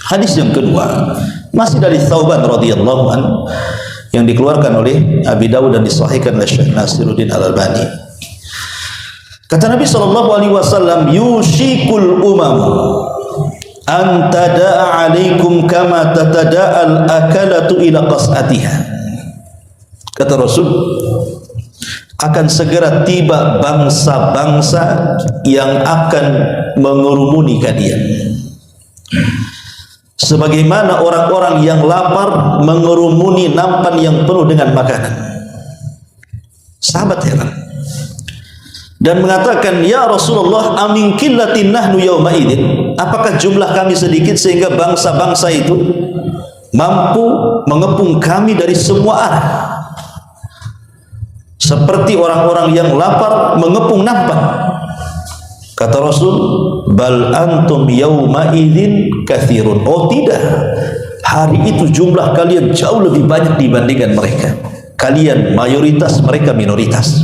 Hadis yang kedua masih dari Thauban radhiyallahu an, yang dikeluarkan oleh Abi Dawud dan disahihkan oleh Syekh Nasiruddin Al-Albani. Kata Nabi sallallahu alaihi wasallam, yushikul umam an tada'a alaikum kama tatada'al akalatu ila qas'atiha. Kata Rasul, akan segera tiba bangsa-bangsa yang akan mengerumuni kalian, sebagaimana orang-orang yang lapar mengerumuni nampan yang penuh dengan makanan. Sahabat heran dan mengatakan, ya Rasulullah, amin qillatin nahnu yawma idzin, apakah jumlah kami sedikit sehingga bangsa-bangsa itu mampu mengepung kami dari semua arah, seperti orang-orang yang lapar mengepung nampan? Kata Rasul, bal antum yauma idzin katsirun. Oh tidak, hari itu jumlah kalian jauh lebih banyak dibandingkan mereka. Kalian mayoritas, mereka minoritas.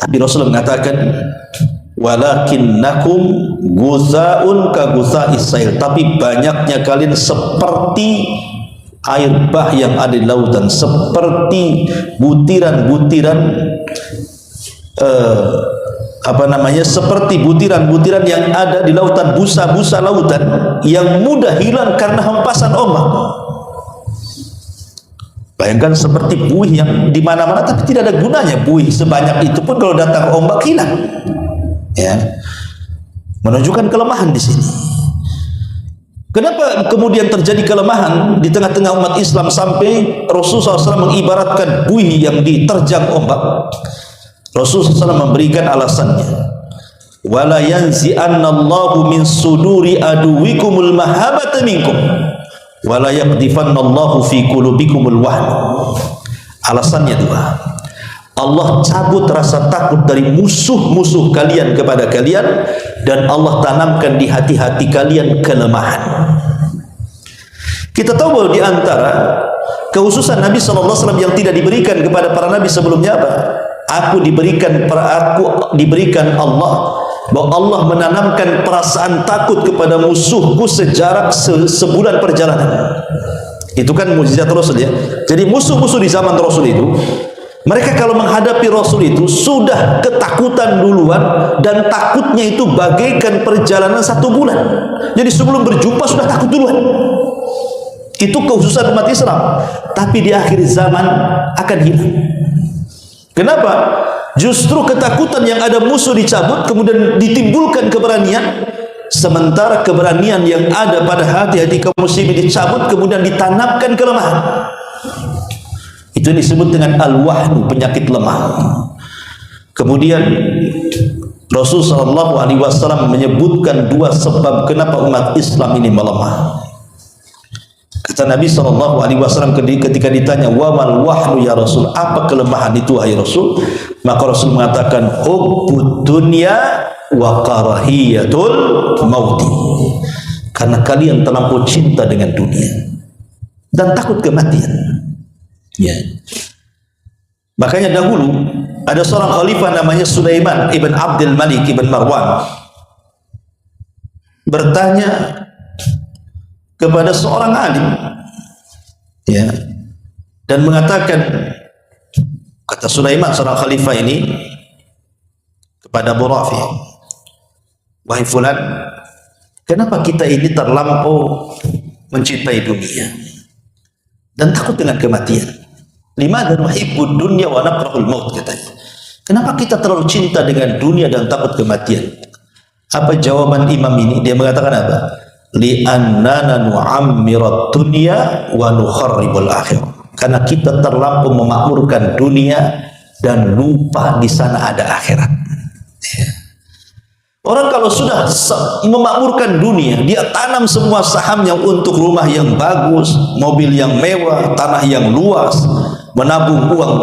Tapi Rasul mengatakan, walakinnakum guzaun ka guza'is sail, tapi banyaknya kalian seperti air bah yang ada di lautan, seperti butiran-butiran seperti butiran-butiran yang ada di lautan, busa-busa lautan yang mudah hilang karena hempasan ombak. Bayangkan seperti buih yang di mana-mana tapi tidak ada gunanya. Buih sebanyak itu pun kalau datang ombak hilang. Ya. Menunjukkan kelemahan di sini. Kenapa kemudian terjadi kelemahan di tengah-tengah umat Islam sampai Rasulullah SAW mengibaratkan buih yang diterjang ombak? Rasulullah SAW memberikan alasannya. Wala yanzi'annallahu min suduri aduwikumul mahabata minkum wala yaqdifannallahu fi qulubikumul wahn. Alasannya dua. Allah cabut rasa takut dari musuh-musuh kalian kepada kalian, dan Allah tanamkan di hati-hati kalian kelemahan. Kita tahu bahwa di antara kekhususan Nabi SAW yang tidak diberikan kepada para nabi sebelumnya apa? Aku diberikan Allah, bahwa Allah menanamkan perasaan takut kepada musuhku sejarak sebulan perjalanan. Itu kan mukjizat Rasul ya. Jadi musuh-musuh di zaman Rasul itu, mereka kalau menghadapi Rasul itu sudah ketakutan duluan, dan takutnya itu bagaikan perjalanan 1 bulan. Jadi sebelum berjumpa sudah takut duluan. Itu kekhususan umat Islam. Tapi di akhir zaman akan hilang. Kenapa? Justru ketakutan yang ada musuh dicabut, kemudian ditimbulkan keberanian. Sementara keberanian yang ada pada hati-hati kaum muslimin dicabut, kemudian ditanamkan kelemahan. Itu disebut dengan al-wahnu, penyakit lemah. Kemudian Rasulullah SAW menyebutkan 2 sebab kenapa umat Islam ini melemah. Kata Nabi SAW ketika ditanya, wa mal wahnu ya Rasul, apa kelemahan itu wahai Rasul? Maka Rasul mengatakan, hubbud dunya wa karahiyatul mauti. Karena kalian terlampau cinta dengan dunia dan takut kematian. Ya. Makanya dahulu ada seorang khalifah namanya Sulaiman ibn Abdul Malik ibn Marwan bertanya kepada seorang alim, ya, dan mengatakan, kata Sulaiman seorang khalifah ini kepada Abu Rafi, wahai fulan, kenapa kita ini terlampau mencintai dunia dan takut dengan kematian? Limadha nuhibbud dunya wa nakrahul maut, katanya. Kenapa kita terlalu cinta dengan dunia dan takut kematian? Apa jawaban imam ini? Dia mengatakan apa? Li'annana nu'ammirat dunya wa nukharribul akhirah. Karena kita terlampau memakmurkan dunia dan lupa di sana ada akhirat. Ya. Orang kalau sudah memakmurkan dunia, dia tanam semua sahamnya untuk rumah yang bagus, mobil yang mewah, tanah yang luas, menabung uang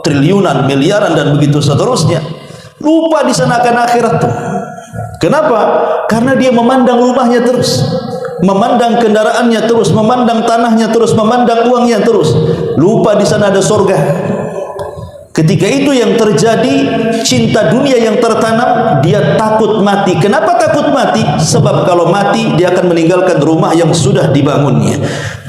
triliunan, miliaran dan begitu seterusnya. Lupa di sana akan akhirat tuh. Kenapa? Karena dia memandang rumahnya terus, memandang kendaraannya terus, memandang tanahnya terus, memandang uangnya terus. Lupa di sana ada surga. Ketika itu yang terjadi, cinta dunia yang tertanam, dia takut mati. Kenapa takut mati? Sebab kalau mati dia akan meninggalkan rumah yang sudah dibangunnya.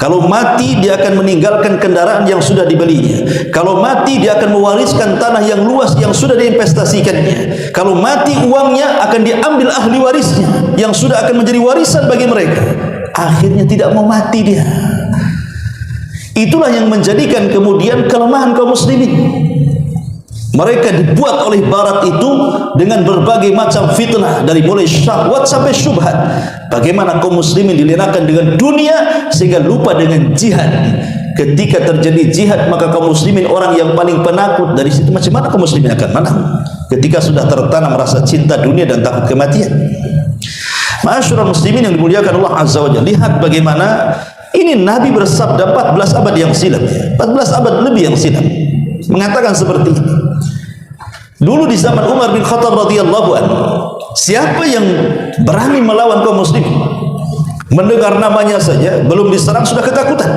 Kalau mati dia akan meninggalkan kendaraan yang sudah dibelinya. Kalau mati dia akan mewariskan tanah yang luas yang sudah diinvestasikannya. Kalau mati uangnya akan diambil ahli warisnya yang sudah akan menjadi warisan bagi mereka. Akhirnya tidak mau mati dia. Itulah yang menjadikan kemudian kelemahan kaum muslimin. Mereka dibuat oleh barat itu dengan berbagai macam fitnah, dari mulai syahwat sampai syubhat. Bagaimana kaum muslimin dilenakan dengan dunia sehingga lupa dengan jihad. Ketika terjadi jihad, maka kaum muslimin orang yang paling penakut. Dari situ macam mana kaum muslimin akan menang? Ketika sudah tertanam rasa cinta dunia dan takut kematian. Ma'asyiral muslimin yang dimuliakan Allah Azza wa Jalla, lihat bagaimana ini Nabi bersabda 14 abad yang silam, 14 abad lebih yang silam, mengatakan seperti ini. Dulu di zaman Umar bin Khattab radhiyallahu anhu, siapa yang berani melawan kaum muslimin, mendengar namanya saja belum diserang sudah ketakutan.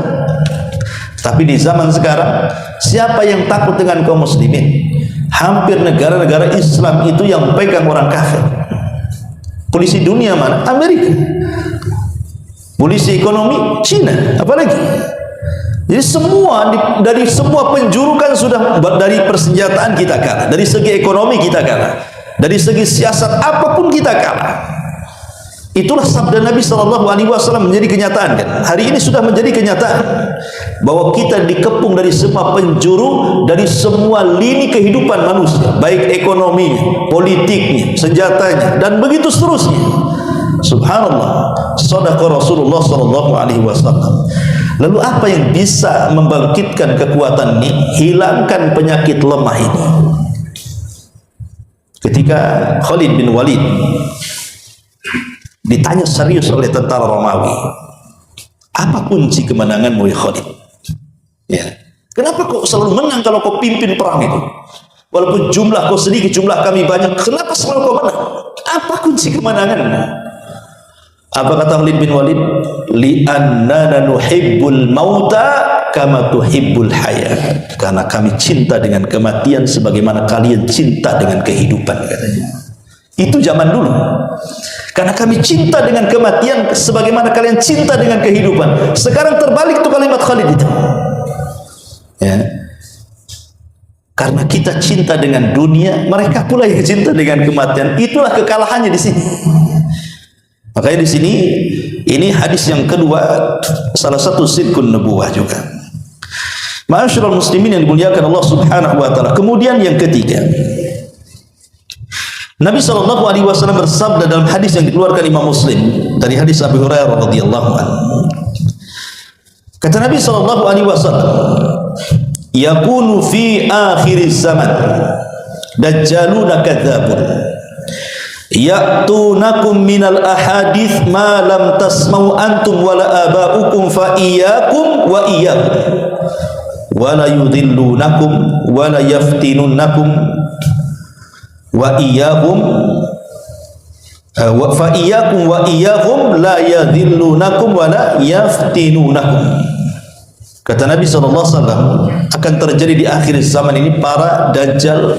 Tapi di zaman sekarang, siapa yang takut dengan kaum muslimin? Hampir negara-negara Islam itu yang pegang orang kafir. Polisi dunia mana? Amerika. Polisi ekonomi Cina, apalagi. Jadi semua dari semua penjuru kan sudah, dari persenjataan kita kalah, dari segi ekonomi kita kalah, dari segi siasat apapun kita kalah. Itulah sabda Nabi SAW menjadi kenyataan kan. Hari ini sudah menjadi kenyataan bahwa kita dikepung dari semua penjuru, dari semua lini kehidupan manusia, baik ekonominya, politiknya, senjatanya, dan begitu seterusnya. Subhanallah, shadaqa Rasulullah SAW. Lalu apa yang bisa membangkitkan kekuatan ini, hilangkan penyakit lemah ini? Ketika Khalid bin Walid ditanya serius oleh tentara Romawi, apa kunci kemenanganmu ya Khalid? Ya, kenapa kau selalu menang kalau kau pimpin perang itu? Walaupun jumlah kau sedikit, jumlah kami banyak, kenapa selalu kau menang? Apa kunci kemenanganmu? Apa kata Khalid bin Walid? Li'annana nuhibbul mauta kama tuhibbul hayat. Karena kami cinta dengan kematian sebagaimana kalian cinta dengan kehidupan, katanya. Itu zaman dulu. Karena kami cinta dengan kematian sebagaimana kalian cinta dengan kehidupan. Sekarang terbalik tuh kalimat Khalid itu. Ya. Karena kita cinta dengan dunia, mereka pula yang cinta dengan kematian. Itulah kekalahannya di sini. Makanya di sini ini hadis yang kedua, salah satu sidqun nubuwah juga. Ma'asyiral muslimin yang dimuliakan Allah Subhanahu wa taala. Kemudian yang ketiga, Nabi SAW bersabda dalam hadis yang dikeluarkan Imam Muslim dari hadis Abu Hurairah radhiyallahu anhu. Kata Nabi SAW, yakunu fi akhir zaman dajjaluna kadzabun ya'tunakum minal ahadith ma lam tasma'u antum wala aba'ukum fa iyyakum wa iyyakum wala yudhillunakum wala yaftinunnakum wa iyyahum fa iyyakum wa iyyahum la yadhillunakum wa la yaftinunakum. Kata Nabi SAW, akan terjadi di akhir zaman ini para dajjal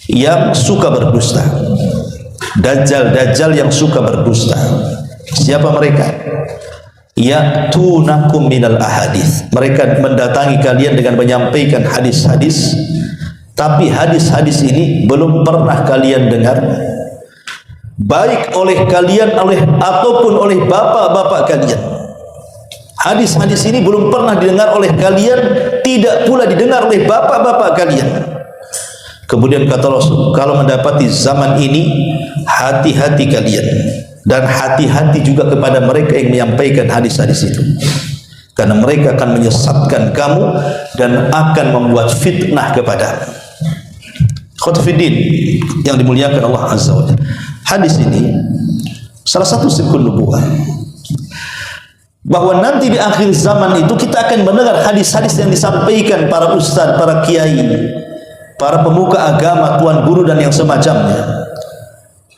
yang suka berdusta. Dajjal yang suka berdusta. Siapa mereka? Ya'tunakum minal ahadits. Mereka mendatangi kalian dengan menyampaikan hadis-hadis, tapi hadis-hadis ini belum pernah kalian dengar, baik oleh kalian ataupun oleh bapak-bapak kalian. Hadis-hadis ini belum pernah didengar oleh kalian, tidak pula didengar oleh bapak-bapak kalian. Kemudian kata Rasul, kalau mendapati zaman ini, hati-hati kalian, dan hati-hati juga kepada mereka yang menyampaikan hadis-hadis itu, karena mereka akan menyesatkan kamu dan akan membuat fitnah kepadamu. Khotfiddin yang dimuliakan Allah Azza wa Jalla. Hadis ini salah satu sidqun nubuwah, bahwa nanti di akhir zaman itu kita akan mendengar hadis-hadis yang disampaikan para ustadz, para kiai, para pemuka agama, tuan guru dan yang semacamnya.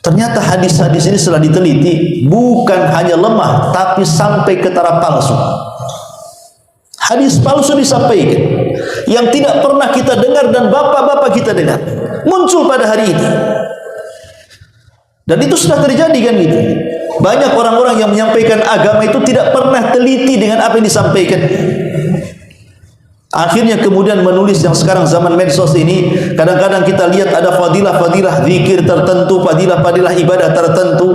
Ternyata hadis-hadis ini setelah diteliti bukan hanya lemah, tapi sampai ke taraf palsu. Hadis palsu disampaikan yang tidak pernah kita dengar dan bapak-bapak kita dengar, muncul pada hari ini. Dan itu sudah terjadi kan gitu. Banyak orang-orang yang menyampaikan agama itu tidak pernah teliti dengan apa yang disampaikan. Akhirnya kemudian menulis yang sekarang zaman medsos ini, kadang-kadang kita lihat ada fadilah-fadilah zikir tertentu, fadilah-fadilah ibadah tertentu.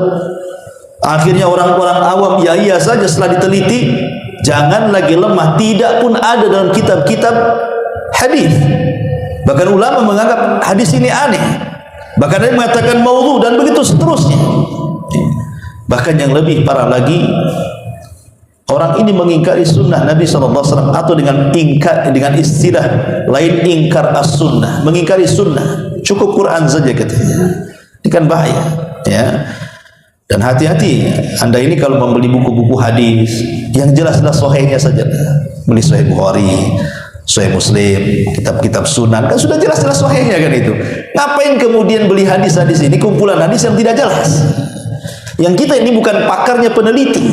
Akhirnya orang-orang awam ya iya saja, setelah diteliti jangan lagi lemah, tidak pun ada dalam kitab-kitab hadis. Bahkan ulama menganggap hadis ini aneh, bahkan ada yang mengatakan maudhu dan begitu seterusnya. Bahkan yang lebih parah lagi, orang ini mengingkari sunnah Nabi SAW, atau dengan istilah lain ingkar as-sunnah, mengingkari sunnah, cukup Quran saja katanya. Ini kan bahaya, ya. Dan hati-hati Anda ini kalau membeli buku-buku hadis yang jelas-jelas sahihnya saja, beli Sahih Bukhari, Sahih Muslim, kitab-kitab sunan, kan sudah jelas-jelas sahihnya kan itu. Ngapain kemudian beli hadis-hadis ini, kumpulan hadis yang tidak jelas? Yang kita ini bukan pakarnya peneliti,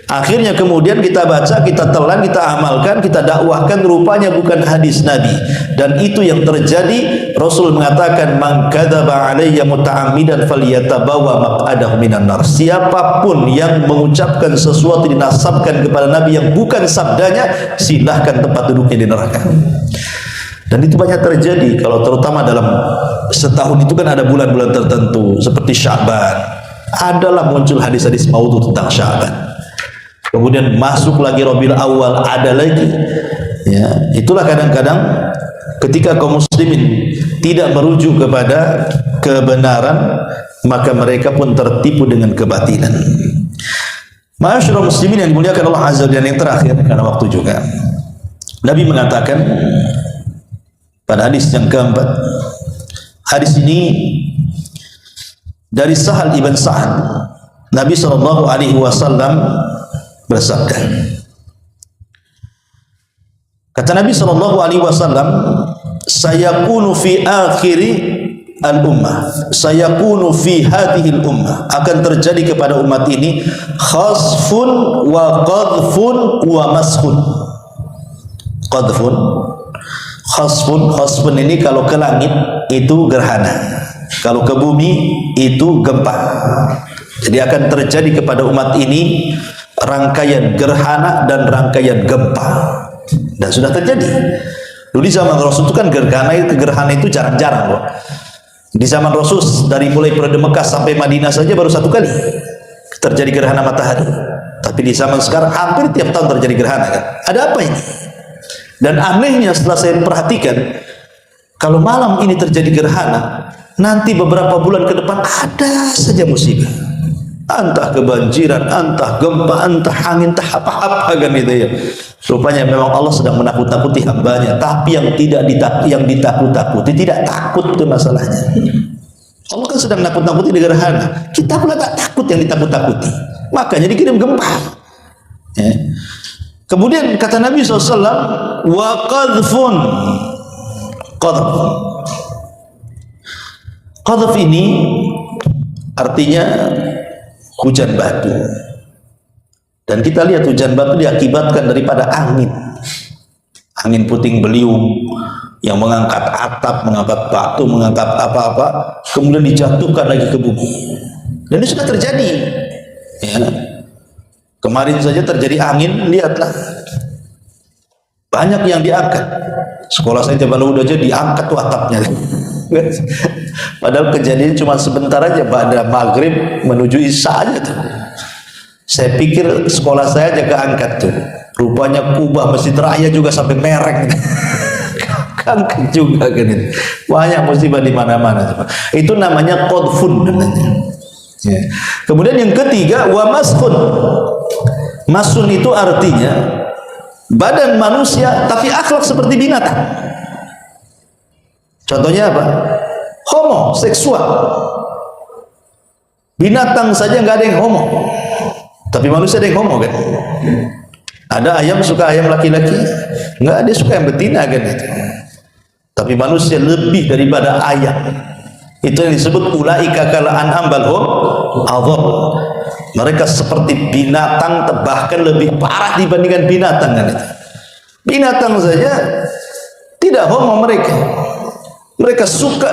Akhirnya kemudian kita baca, kita telan, kita amalkan, kita dakwahkan, rupanya bukan hadis Nabi. Dan itu yang terjadi. Rasul mengatakan, man kadzaba alayya muta'ammidan falyatabawa maq'adahu minan nar. Siapapun yang mengucapkan sesuatu dinasabkan kepada Nabi yang bukan sabdanya, silahkan tempat duduknya di neraka. Dan itu banyak terjadi, kalau terutama dalam setahun itu kan ada bulan-bulan tertentu seperti Sya'ban, adalah muncul hadis-hadis maudhu tentang Sya'ban. Kemudian masuk lagi Rabiul Awal, ada lagi. Ya, itulah kadang-kadang ketika kaum muslimin tidak merujuk kepada kebenaran, maka mereka pun tertipu dengan kebatilan. Ma'asyiral muslimin yang dimuliakan Allah Azza wa Jalla, yang terakhir karena waktu juga. Nabi mengatakan pada hadis yang keempat, hadis ini dari Sahal ibn Sa'ad, Nabi SAW bersabda, kata Nabi SAW, sayakunu fi akhiri al-ummah, sayakunu fi hadhihi al-ummah, akan terjadi kepada umat ini khasfun wa qadhfun wa maskhun. Qadhfun, khasfun, khasfun ini kalau ke langit itu gerhana, kalau ke bumi itu gempa. Jadi akan terjadi kepada umat ini rangkaian gerhana dan rangkaian gempa, dan sudah terjadi. Dulu di zaman Rasul itu kan gerhana itu jarang-jarang loh. Di zaman Rasul dari mulai periode Mekah sampai Madinah saja baru 1 kali terjadi gerhana matahari. Tapi di zaman sekarang hampir tiap tahun terjadi gerhana kan. Ada apa ini? Dan anehnya setelah saya perhatikan, kalau malam ini terjadi gerhana, nanti beberapa bulan ke depan ada saja musibah. Entah kebanjiran, entah gempa, entah angin, entah apa-apa kan itu ya. Rupanya memang Allah sedang menakut-nakuti hambanya, tapi yang ditakut-takuti tidak takut, itu masalahnya. Allah kan sedang nakut-nakuti di gerhana, kita pula tak takut yang ditakut-takuti, makanya dikirim gempa. Ya. Kemudian kata Nabi SAW, wa qadhfun, qadhf ini artinya hujan batu. Dan kita lihat hujan batu diakibatkan daripada angin puting beliung yang mengangkat atap, mengangkat batu, mengangkat apa-apa, kemudian dijatuhkan lagi ke bumi. Dan ini sudah terjadi. Ya. Kemarin saja terjadi angin, lihatlah, banyak yang diangkat. Sekolah saya Jabal Huda aja diangkat tuh atapnya. Padahal kejadian cuma sebentar aja, pada maghrib menuju isya aja tuh. Saya pikir sekolah saya aja keangkat tuh. Rupanya kubah Masjid Raya juga sampai mereng. Keangkat juga kan itu. Banyak musibah di mana-mana. Itu namanya qadhfun namanya. Ya. Kemudian yang ketiga, wa maskhun. Masun itu artinya badan manusia tapi akhlak seperti binatang. Contohnya apa? Homoseksual. Binatang saja nggak ada yang homo, tapi manusia ada yang homo kan? Ada ayam suka ayam laki-laki, nggak ada suka yang betina kan itu. Tapi manusia lebih daripada ayam. Itu yang disebut ulaika kal an'am bal hum adhal. Mereka seperti binatang, bahkan lebih parah dibandingkan binatang kan itu. Binatang saja tidak homo mereka. Mereka suka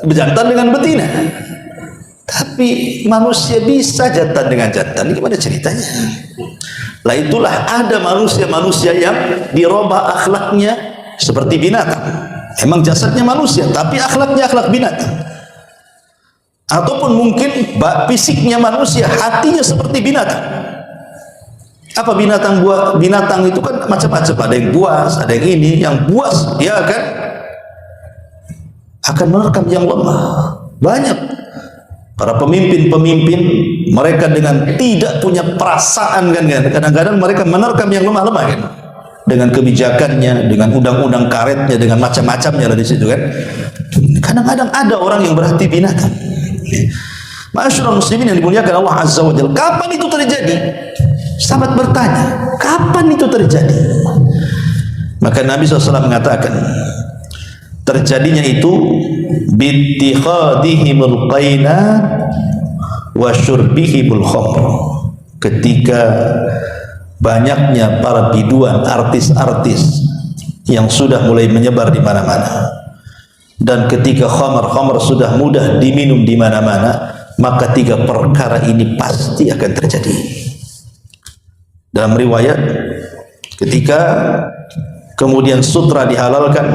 berjantan dengan betina. Tapi manusia bisa jantan dengan jantan. Ini gimana ceritanya? Lah itulah ada manusia-manusia yang dirubah akhlaknya seperti binatang. Emang jasadnya manusia, tapi akhlaknya akhlak binatang. Ataupun mungkin fisiknya manusia, hatinya seperti binatang. Apa binatang buas? Binatang itu kan macam-macam. Ada yang buas, ada yang ini. Yang buas, dia akan menerkam yang lemah. Banyak para pemimpin-pemimpin, mereka dengan tidak punya perasaan kan, kadang-kadang mereka menerkam yang lemah-lemah kan, dengan kebijakannya, dengan undang-undang karetnya, dengan macam-macamnya di situ kan. Kadang-kadang ada orang yang berhati binatang. Ma'asyiral muslimin yang dimuliakan Allah Azza wa Jalla, kapan itu terjadi? Sahabat bertanya, kapan itu terjadi? Maka Nabi SAW mengatakan, terjadinya itu bittikhadihimul qaina wa syurbihimul khamr. ketika banyaknya para biduan, artis-artis yang sudah mulai menyebar di mana-mana, dan ketika khamar sudah mudah diminum di mana-mana, maka 3 perkara ini pasti akan terjadi. Dalam riwayat, ketika kemudian sutra dihalalkan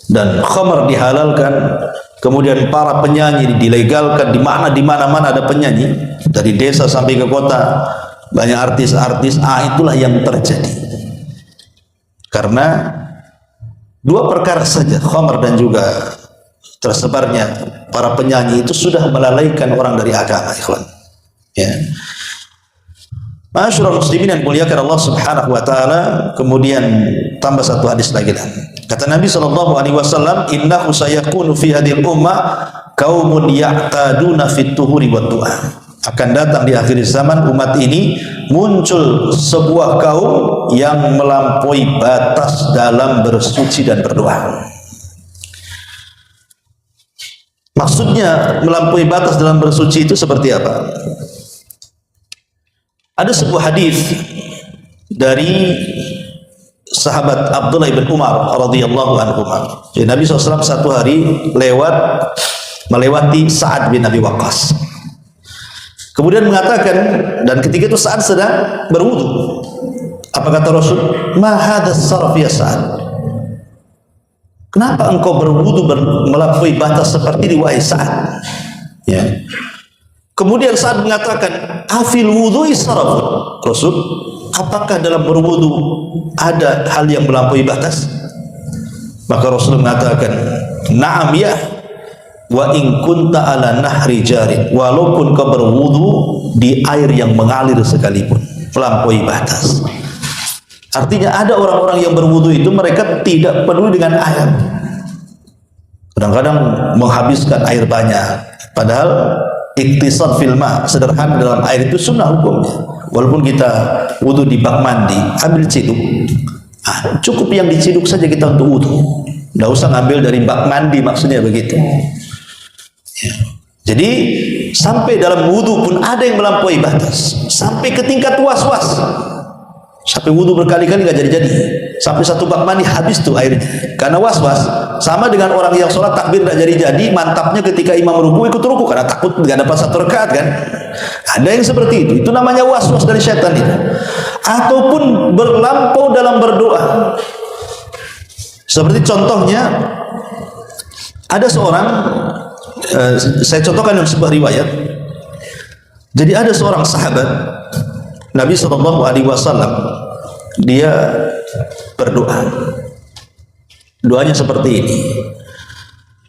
dan khamar dihalalkan, kemudian para penyanyi dilegalkan, di mana-mana ada penyanyi, dari desa sampai ke kota banyak artis-artis. Itulah yang terjadi karena 2 perkara saja, khamar dan juga tersebarnya para penyanyi itu sudah melalaikan orang dari agama, ikhwan. Ya. Ma'asyiral muslimin yang muliakan Allah Subhanahu wa taala, kemudian tambah satu hadis lagi. Kata Nabi sallallahu alaihi wasallam, "Innahu sayakunu fi hadhil ummah qaumun ya'taduna fit tuhuri wat du'a." Akan datang di akhir zaman umat ini muncul sebuah kaum yang melampaui batas dalam bersuci dan berdoa. Maksudnya melampaui batas dalam bersuci itu seperti apa? Ada sebuah hadis dari sahabat Abdullah bin Umar radhiyallahu anhu. Jadi Nabi SAW satu hari melewati Sa'ad bin Abi Waqqas. Kemudian mengatakan, dan ketika itu Sa'ad sedang berwudu. Apa kata Rasul? Ma hadha sarf ya Sa'ad? Kenapa engkau berwudu melampaui batas seperti ini, wahai Sa'ad? Ya. Kemudian Sa'ad mengatakan, afil wudu'i sarafun. Rasul, apakah dalam berwudu ada hal yang melampaui batas? Maka Rasul mengatakan, na'am ya, wa in kunta ala nahri jarin. Walaupun kau berwudu di air yang mengalir sekalipun, melampaui batas. Artinya ada orang-orang yang berwudu itu mereka tidak peduli dengan air. Kadang-kadang menghabiskan air banyak, padahal iktisad fil ma, sederhana dalam air itu sunnah hukumnya. Walaupun kita wudu di bak mandi, ambil ciduk, cukup yang diciduk saja kita untuk wudu, tidak usah ngambil dari bak mandi, maksudnya begitu. Ya. Jadi sampai dalam wudu pun ada yang melampaui batas, sampai ke tingkat was-was, sampai wudu berkali-kali nggak jadi-jadi, sampai satu bak mandi habis tuh airnya karena was-was. Sama dengan orang yang sholat takbir tidak jadi-jadi, mantapnya ketika imam ruku ikut ruku karena takut nggak dapat 1 rakaat kan. Ada yang seperti itu namanya was-was dari syaitan itu. Ataupun berlampau dalam berdoa, seperti contohnya ada seorang, saya contohkan dalam sebuah riwayat. Jadi ada seorang sahabat Nabi SAW, dia berdoa. Doanya seperti ini.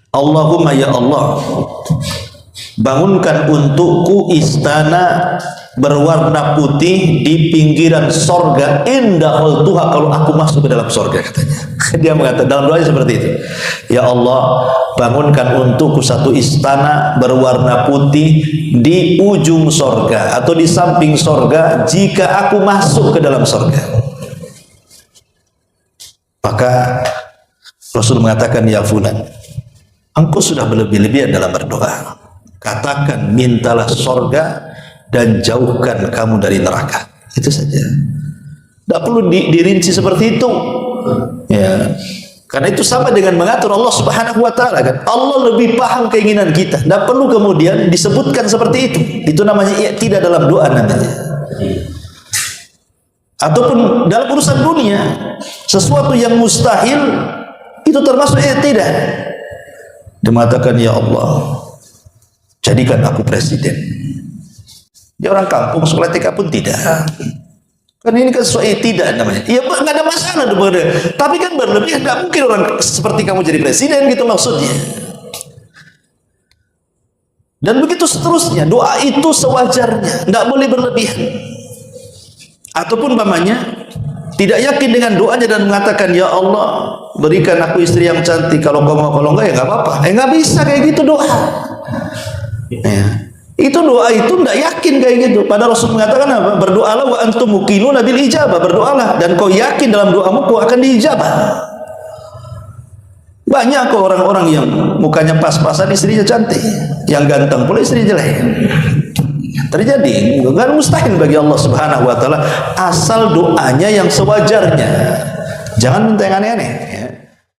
Allahumma ya Allah, bangunkan untukku istana berwarna putih di pinggiran sorga, indah tuha, kalau aku masuk ke dalam sorga, katanya. Dia mengatakan dalam doanya seperti itu. Ya Allah, bangunkan untukku satu istana berwarna putih di ujung sorga atau di samping sorga jika aku masuk ke dalam sorga. Maka Rasul mengatakan, ya fulan, engkau sudah berlebih-lebihan dalam berdoa. Katakan, mintalah sorga dan jauhkan kamu dari neraka. Itu saja. Tidak perlu dirinci seperti itu. Ya. Karena itu sama dengan mengatur Allah Subhanahu wa taala kan. Allah lebih paham keinginan kita. Tidak perlu kemudian disebutkan seperti itu. Itu namanya tidak dalam doa namanya. Ataupun dalam urusan dunia, sesuatu yang mustahil itu termasuk tidak. Dia mengatakan, ya Allah, jadikan aku presiden. Dia orang kampung, sekolah TK pun tidak. Karena ini kan sesuatu tidak namanya. Ya nggak ada masalah, tapi kan berlebihan. Tidak mungkin orang seperti kamu jadi presiden, gitu maksudnya. Dan begitu seterusnya. Doa itu sewajarnya, tidak boleh berlebihan. Ataupun umpamanya tidak yakin dengan doanya dan mengatakan, ya Allah, berikan aku istri yang cantik, kalau kau mau, kalau enggak ya nggak apa-apa. Nggak bisa kayak gitu doa. Ya. Itu doa itu tidak yakin kayak gitu. Pada Rasul mengatakan apa? Berdoalah wa antum muqinuna bil ijabah. Berdoalah dan kau yakin dalam doamu kau akan diijabah. Banyak kok orang-orang yang mukanya pas-pasan istrinya cantik, yang ganteng pula istrinya jelek. terjadi. Bukan mustahil bagi Allah Subhanahu wa taala, asal doanya yang sewajarnya. Jangan minta yang aneh-aneh.